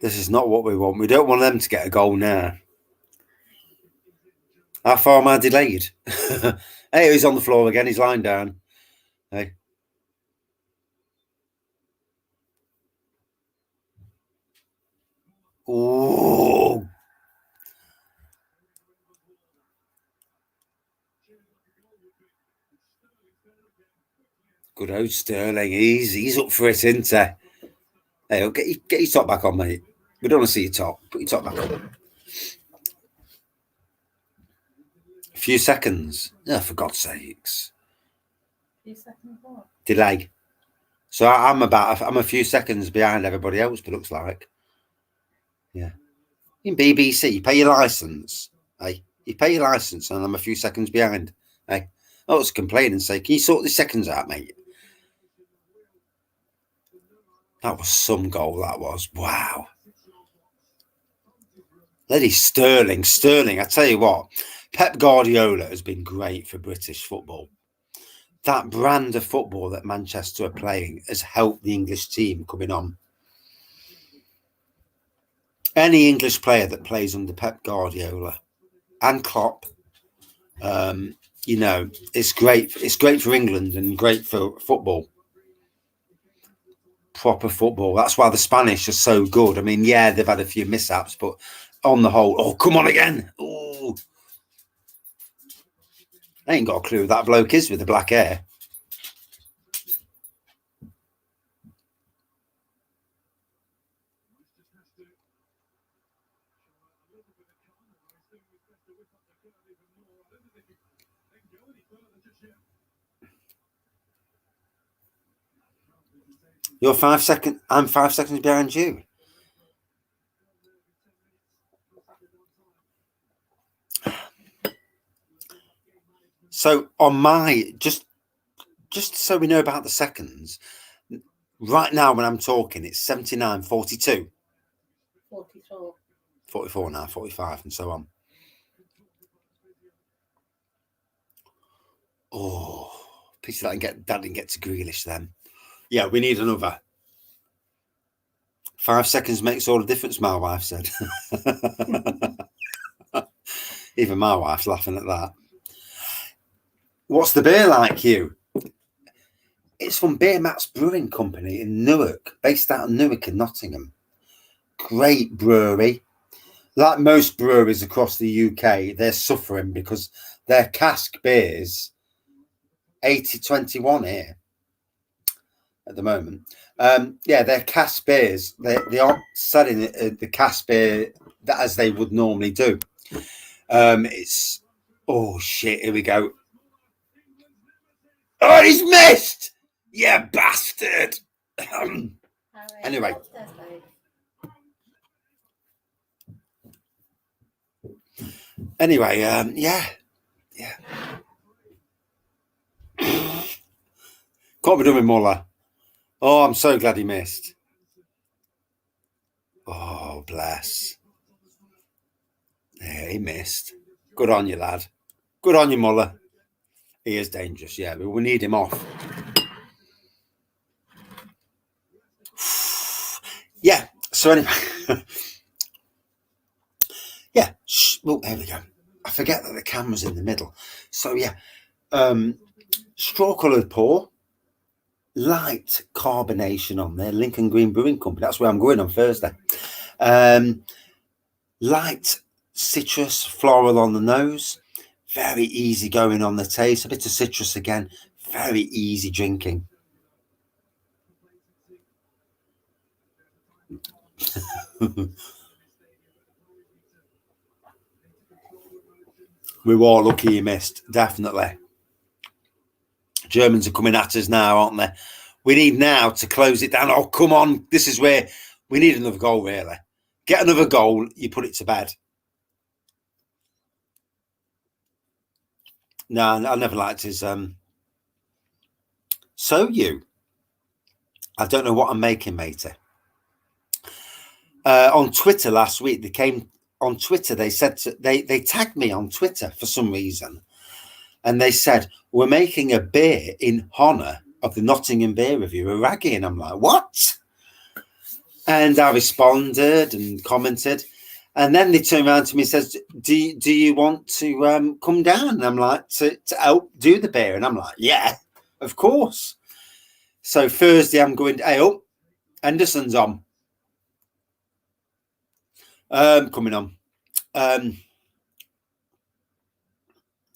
This is not what we want. We don't want them to get a goal now. How far am I delayed? Hey, he's on the floor again. He's lying down. Hey. Oh. Good old Sterling. He's up for it, isn't he? Hey, get your top back on, mate. We don't want to see your top. Put your top back on. A few seconds. Oh, for God's sakes. A few seconds what? Delay. So I'm a few seconds behind everybody else, it looks like. Yeah. In BBC, you pay your licence. Hey, you pay your licence, and I'm a few seconds behind. Hey, I was complaining and say, can you sort the seconds out, mate? That was some goal, that was. Wow. Lady Sterling, I tell you what, Pep Guardiola has been great for British football. That brand of football that Manchester are playing has helped the English team coming on. Any English player that plays under Pep Guardiola and Klopp, you know, it's great. It's great for England and great for football. Proper football. That's why the Spanish are so good. I mean, yeah, they've had a few mishaps, but on the whole, oh, come on again. Oh, I ain't got a clue who that bloke is with the black hair. You're 5 seconds. I'm 5 seconds behind you. So on my just so we know about the seconds, right now when I'm talking, it's 79, 42. 44. 44 now, 45, and so on. Oh, pity that didn't get to Grealish then. Yeah, we need another. 5 seconds makes all the difference, my wife said. Even my wife's laughing at that. What's the beer like, Hugh? It's from Beer Mats Brewing Company in Newark, based out of Newark in Nottingham. Great brewery. Like most breweries across the UK, they're suffering because their cask beers, 80-21 here at the moment. Yeah, their cask beers, they aren't selling the cask beer as they would normally do. It's, oh shit, here we go. Oh, he's missed! Yeah, bastard! Anyway. Anyway, yeah. Can't be doing Muller. Oh, I'm so glad he missed. Oh, bless. Yeah, he missed. Good on you, lad. Good on you, Muller. He is dangerous, yeah, but we need him off. Yeah, so anyway. Yeah, well, there we go. I forget that the camera's in the middle. So, yeah, straw-coloured pour, light carbonation on there, Lincoln Green Brewing Company. That's where I'm going on Thursday. Light citrus, floral on the nose, very easy going on the taste. A bit of citrus again, very easy drinking. We were lucky he missed, definitely. Germans are coming at us now, aren't they? We need now to close it down. Oh, come on. This is where we need another goal, really. Get another goal, you put it to bed. No, I never liked his... So you. I don't know what I'm making, matey. On Twitter last week, they came on Twitter. They said they tagged me on Twitter for some reason, and they said we're making a beer in honour of the Nottingham Beer Review, a Wraggy, and I'm like, what? And I responded and commented, and then they turned around to me and says, "Do you want to come down?" And I'm like, to help do the beer, and I'm like, yeah, of course. So Thursday, I'm going. Hey, up, Henderson's on. Coming on. Yeah.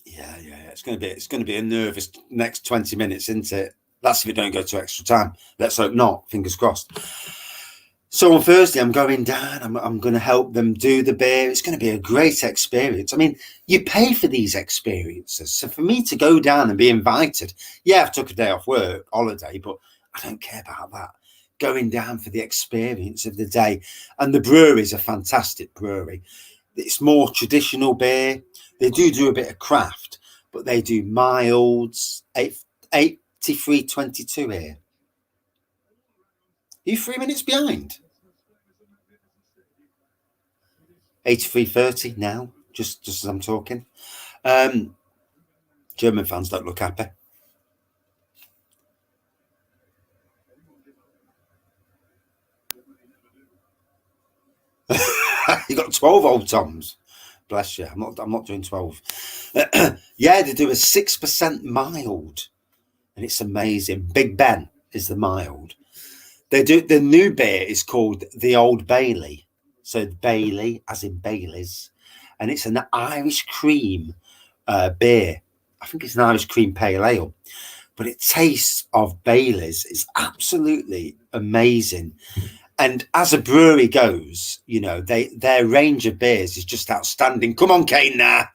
It's going to be a nervous next 20 minutes, isn't it? That's if it don't go to extra time. Let's hope not. Fingers crossed. So on Thursday, I'm going down. I'm going to help them do the beer. It's going to be a great experience. I mean, you pay for these experiences. So for me to go down and be invited, yeah, I've took a day off work, holiday, but I don't care about that. Going down for the experience of the day. And the brewery is a fantastic brewery. It's more traditional beer. They do a bit of craft, but they do milds. 83.22 here. Are you 3 minutes behind? 83.30 now, just as I'm talking. German fans don't look happy. You got 12 old Toms. Bless you. I'm not doing 12. Yeah, they do a 6% mild, and it's amazing. Big Ben is the mild. They do the new beer is called the Old Bailey. So Bailey, as in Baileys, and it's an Irish cream beer. I think it's an Irish cream pale ale, but it tastes of Baileys. It's absolutely amazing. And as a brewery goes, you know, their range of beers is just outstanding. Come on, Kane, now.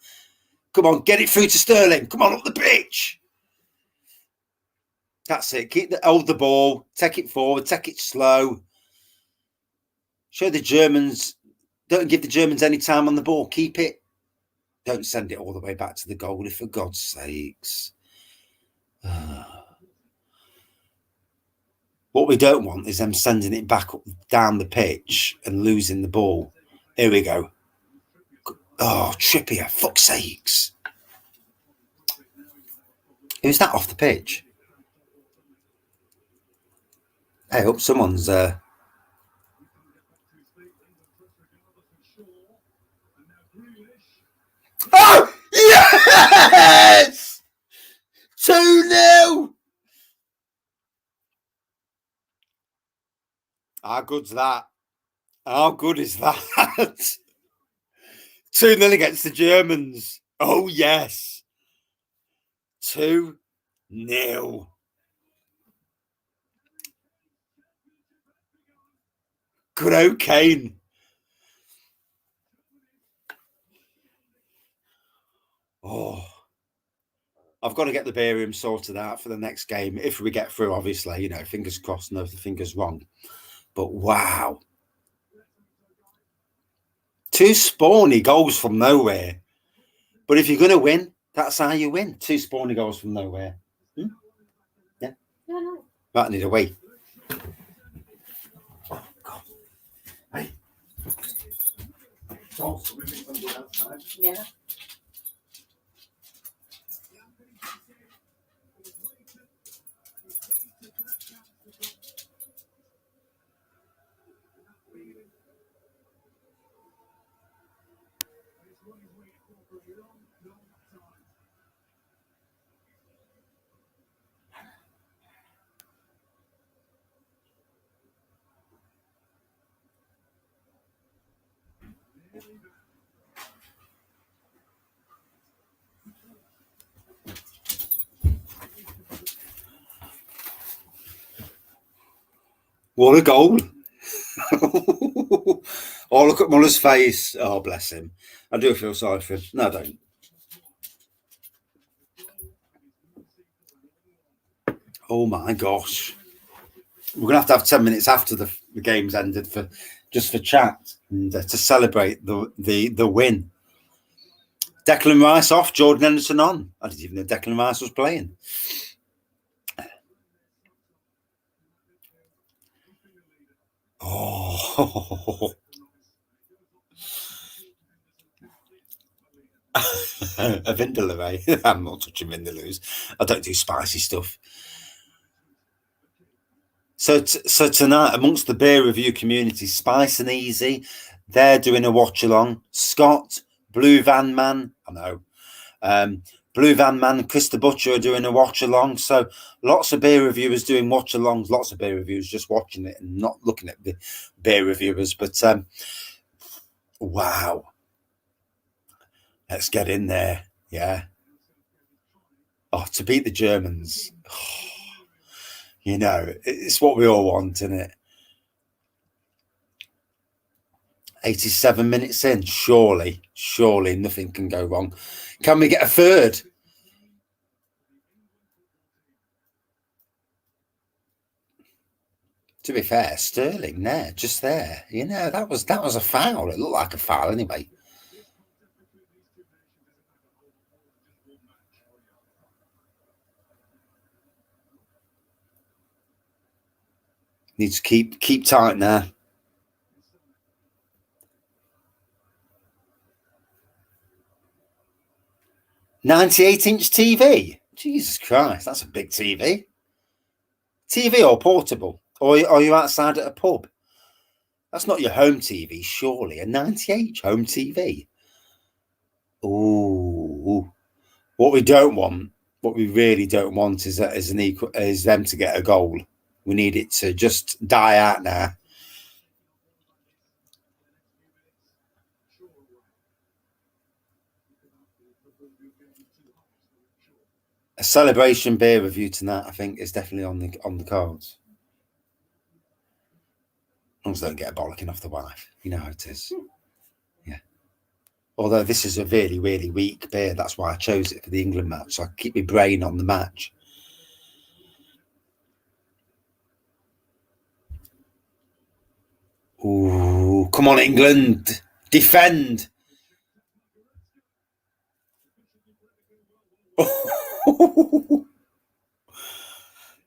Come on, get it through to Sterling. Come on up the pitch. That's it. Hold the ball, take it forward, take it slow. Show the Germans, don't give the Germans any time on the ball. Keep it. Don't send it all the way back to the goalie, for God's sakes. What we don't want is them sending it back up, down the pitch and losing the ball. Here we go. Oh, Trippier, fuck's sakes. Who's that off the pitch? I hope someone's... Oh, yes! 2-0! How good's that? How good is that? 2-0 against the Germans. Oh, yes. 2-0. Good old Kane. Oh, I've got to get the beer room sorted out for the next game. If we get through, obviously, you know, fingers crossed, no fingers wrong. But wow. 2 spawny goals from nowhere. But if you're going to win, that's how you win. 2 spawny goals from nowhere. Yeah. Right, need a wee. Oh, God. Hey. Yeah. What a goal. Oh, look at Muller's face. Oh, bless him. I do feel sorry for him. No, I don't. Oh my gosh. We're going to have 10 minutes after the game's ended for chat and to celebrate the win. Declan Rice off, Jordan Henderson on. I didn't even know Declan Rice was playing. Oh. A Vindaloo, eh? I'm not touching Vindaloos. I don't do spicy stuff. So tonight, amongst the beer review community, Spice and Easy, they're doing a watch along. Scott, Blue Van Man, I know. Blue Van Man, Chris the Butcher are doing a watch along. So lots of beer reviewers doing watch alongs. Lots of beer reviewers just watching it and not looking at the beer reviewers. But wow, let's get in there. Yeah. Oh, to beat the Germans. You know, it's what we all want, isn't it? 87 minutes in, surely nothing can go wrong. Can we get a third? To be fair, Sterling there, just there. You know, that was a foul. It looked like a foul anyway. Needs to keep tight now. $98-inch TV. Jesus Christ, that's a big TV. TV or portable? Or are you outside at a pub? That's not your home TV, surely. A 98-inch home TV. Ooh. What we really don't want is them to get a goal. We need it to just die out now. A celebration beer review tonight, I think, is definitely on the cards. As long as I don't get a bollocking off the wife. You know how it is. Yeah. Although this is a really, really weak beer. That's why I chose it for the England match. So I keep my brain on the match. Ooh, come on, England. Defend.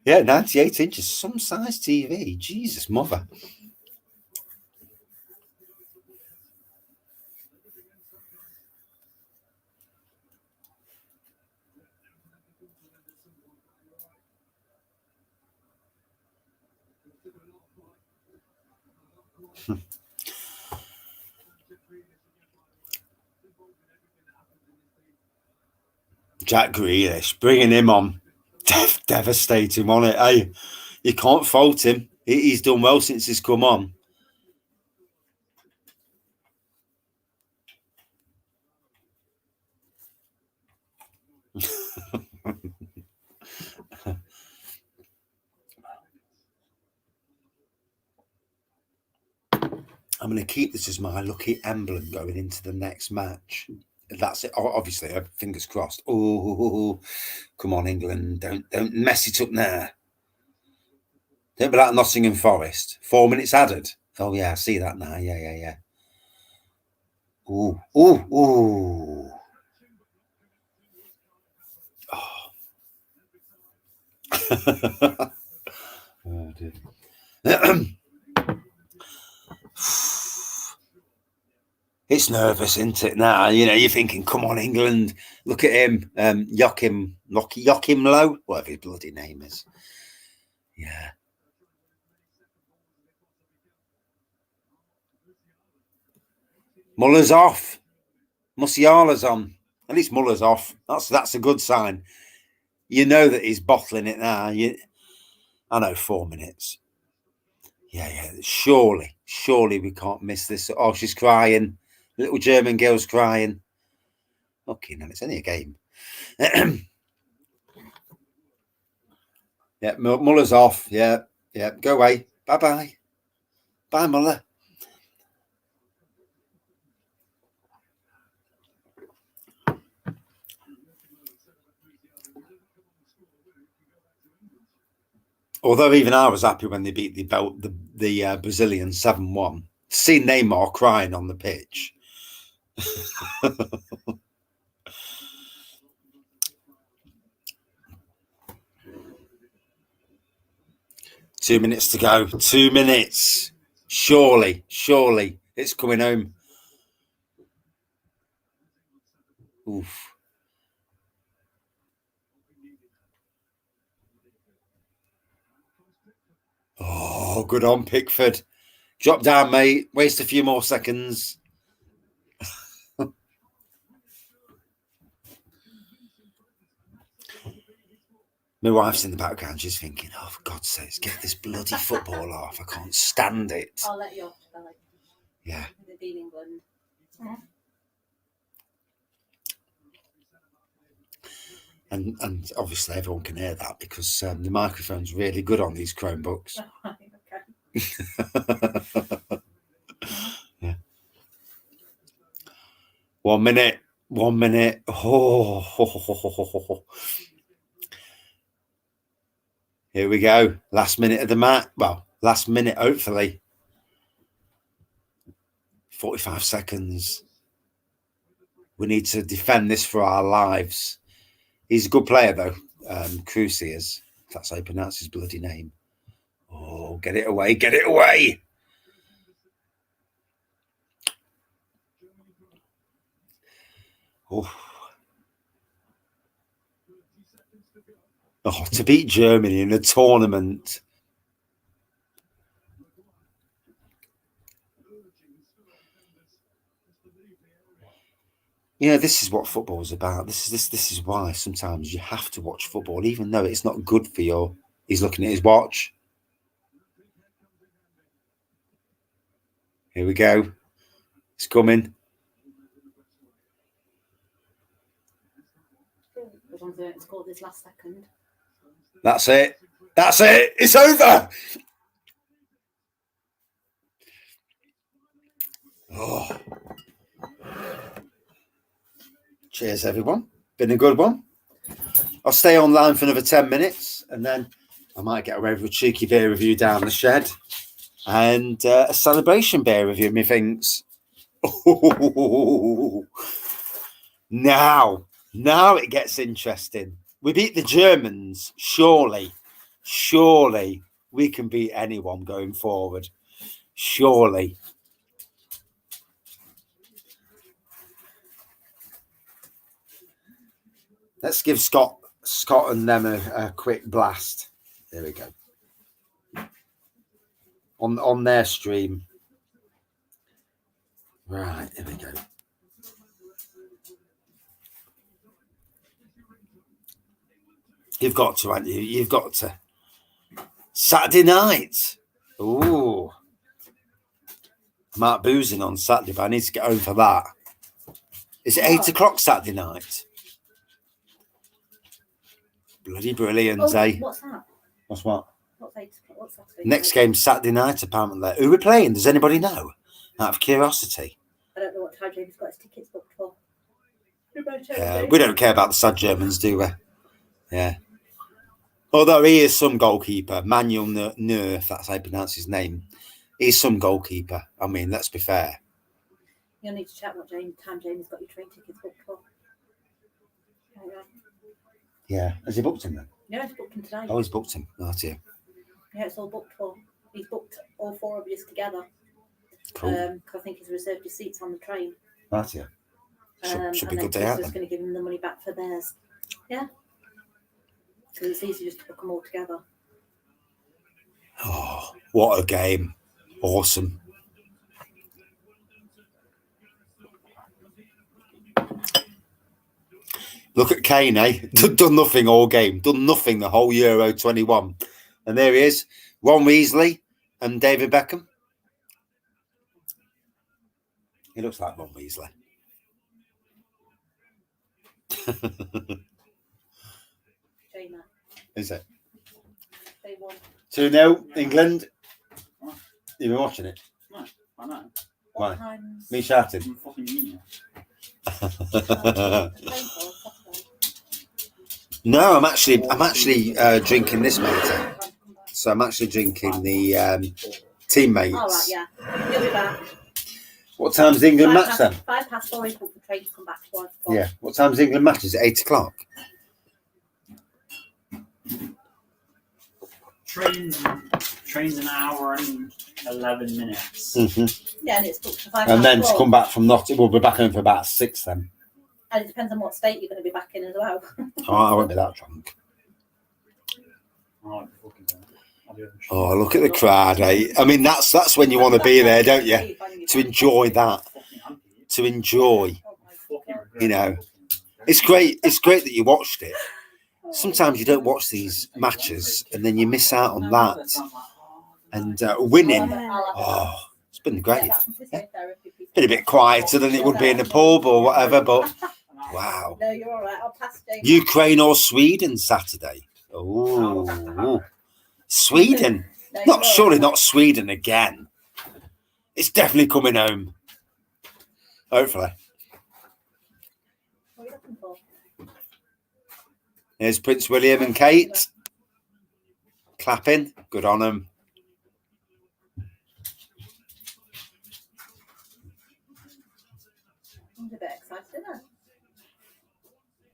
Yeah, 98 inches, some size TV. Jesus, mother. Jack Grealish, bringing him on. Devastating, wasn't it? Hey, you can't fault him. He's done well since he's come on. I'm going to keep this as my lucky emblem going into the next match. That's it. Obviously, fingers crossed. Oh, come on, England! Don't mess it up now. Don't be like Nottingham Forest. 4 minutes added. Oh yeah, I see that now. Yeah. Ooh. Oh. Oh dear. It's nervous, isn't it? Now, you know, you're thinking, come on, England. Look at him. Joachim Low, whatever his bloody name is. Yeah. Muller's off. Musiala's on. At least Muller's off. That's a good sign. You know that he's bottling it now. I know, 4 minutes. Yeah. Surely we can't miss this. Oh, she's crying. Little German girl's crying. Okay, no, it's only a game. Yeah, Muller's off. Yeah. Go away. Bye. Bye, Muller. Although even I was happy when they beat the Brazilians 7-1. See Neymar crying on the pitch. 2 minutes to go. 2 minutes. Surely it's coming home. Oof. Oh, good on, Pickford. Drop down, mate. Waste a few more seconds. My wife's in the background. She's thinking, oh, for God's sakes, get this bloody football off. I can't stand it. I'll let you off, Billy. Yeah. They've been England. And obviously everyone can hear that because the microphone's really good on these Chromebooks. Okay. Yeah. 1 minute. 1 minute. Oh. Here we go. Last minute of the match. Well, last minute, hopefully. 45 seconds. We need to defend this for our lives. He's a good player, though. Cruz is. If that's how you pronounce his bloody name. Oh, get it away. Get it away. Oh. Oh, to beat Germany in a tournament. You know, this is what football's about. This is why sometimes you have to watch football, even though it's not good for you. He's looking at his watch. Here we go. It's coming. Scored this last second. That's it. That's it. It's over. Oh. Cheers, everyone. Been a good one. I'll stay online for another 10 minutes and then I might get away with a cheeky beer review down the shed and a celebration beer review, methinks. Oh. Now it gets interesting. We beat the Germans. Surely we can beat anyone going forward. Surely. Let's give Scott and them a quick blast. There we go. On their stream. Right, here we go. You've got to, haven't you? You've got to. Saturday night. Ooh. I'm out boozing on Saturday, but I need to get home for that. Is it 8 o'clock Saturday night? Bloody brilliant, eh? What's that? What's what? What's that? Next game Saturday night, apparently. Who are we playing? Does anybody know? Out of curiosity. I don't know what time Jamie's got his tickets booked for. We don't care about the sad Germans, do we? Yeah. Although he is some goalkeeper, Manuel Neuer, if that's how you pronounce his name. He's some goalkeeper. I mean, let's be fair. You'll need to chat what time Jamie's got your train tickets booked for. Yeah. Has he booked him then? Yeah, he's booked him today. Oh, he's booked him. Oh, dear. Yeah, it's all booked for. He's booked all four of us together. Cool. Cause I think he's reserved his seats on the train. Oh, dear. Should be a good day out then. Just going to give him the money back for theirs. Yeah. Because it's easy just to book them all together. Oh, what a game. Awesome. Look at Kane, eh? Done nothing all game. Done nothing the whole Euro 21. And there he is. Ron Weasley and David Beckham. He looks like Ron Weasley. Is it? They won. 2-0, England. You've been watching it? No, I know. Why? Times? Me shouting. I'm fucking genius. No, I'm actually drinking this, mate. so I'm actually drinking the teammates. All right, yeah. You'll be back. What time's the England match then? 4:05 is booked the train to come back to us. Yeah. What time's the England match? Is it 8 o'clock? Train's an hour and 11 minutes. Mm-hmm. Yeah, and it's booked for 5 And then to past 4. come back from Nottingham, we'll be back home for about 6 then. And it depends on what state you're going to be back in as well. Oh, I won't be that drunk. Oh, fucking hell. I'll be Oh, look at the crowd, eh? I mean, that's when you want to be there, don't you? To enjoy that. To enjoy, you know. It's great. It's great that you watched it. Sometimes you don't watch these matches and then you miss out on that. And winning, oh, it's been great. Yeah. Been a bit quieter than it would be in a pub or whatever, but wow. No, you're all right. I'll pass James. Ukraine or Sweden Saturday. Oh, Sweden. No, Surely not Sweden again. It's definitely coming home. Hopefully. What are you looking for? Here's Prince William and Kate. Clapping. Good on them. I'm a bit excited, isn't it?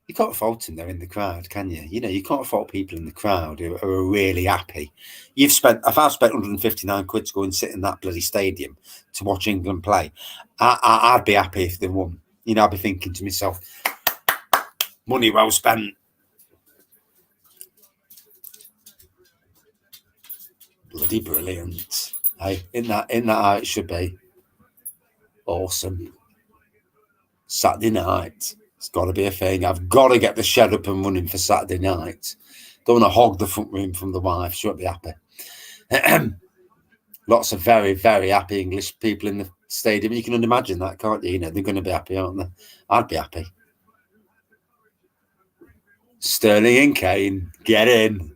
You can't fault them, they're in the crowd, can you? You know, you can't fault people in the crowd who are really happy. If I've spent 159 quid to go and sit in that bloody stadium to watch England play, I'd be happy if they won. You know, I'd be thinking to myself, money well spent. Bloody brilliant. Hey, in that how it should be. Awesome. Saturday night. It's got to be a thing. I've got to get the shed up and running for Saturday night. Don't want to hog the front room from the wife. She won't be happy. Lots of very, very happy English people in the stadium. You can imagine that, can't you? You know, they're going to be happy, aren't they? I'd be happy. Sterling and Kane, get in.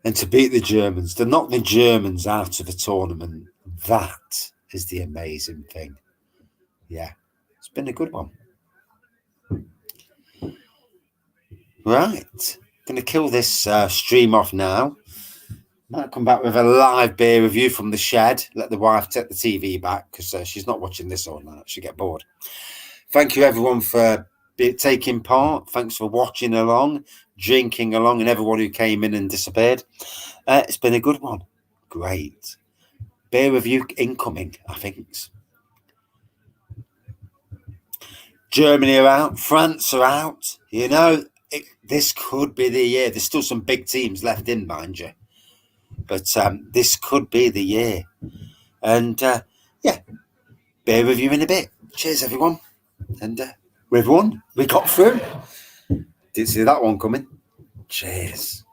And to beat the Germans, to knock the Germans out of the tournament, that is the amazing thing. Yeah, it's been a good one. Right, going to kill this stream off now. Might come back with a live beer review from the shed. Let the wife take the TV back because she's not watching this all night. She'll get bored. Thank you, everyone, for taking part. Thanks for watching along, drinking along, and everyone who came in and disappeared. It's been a good one. Great. Beer review incoming, I think. Germany are out. France are out. You know, this could be the year. There's still some big teams left in, mind you. But this could be the year. And, yeah, beer review in a bit. Cheers, everyone. And we've won. We got through. Didn't see that one coming. Cheers.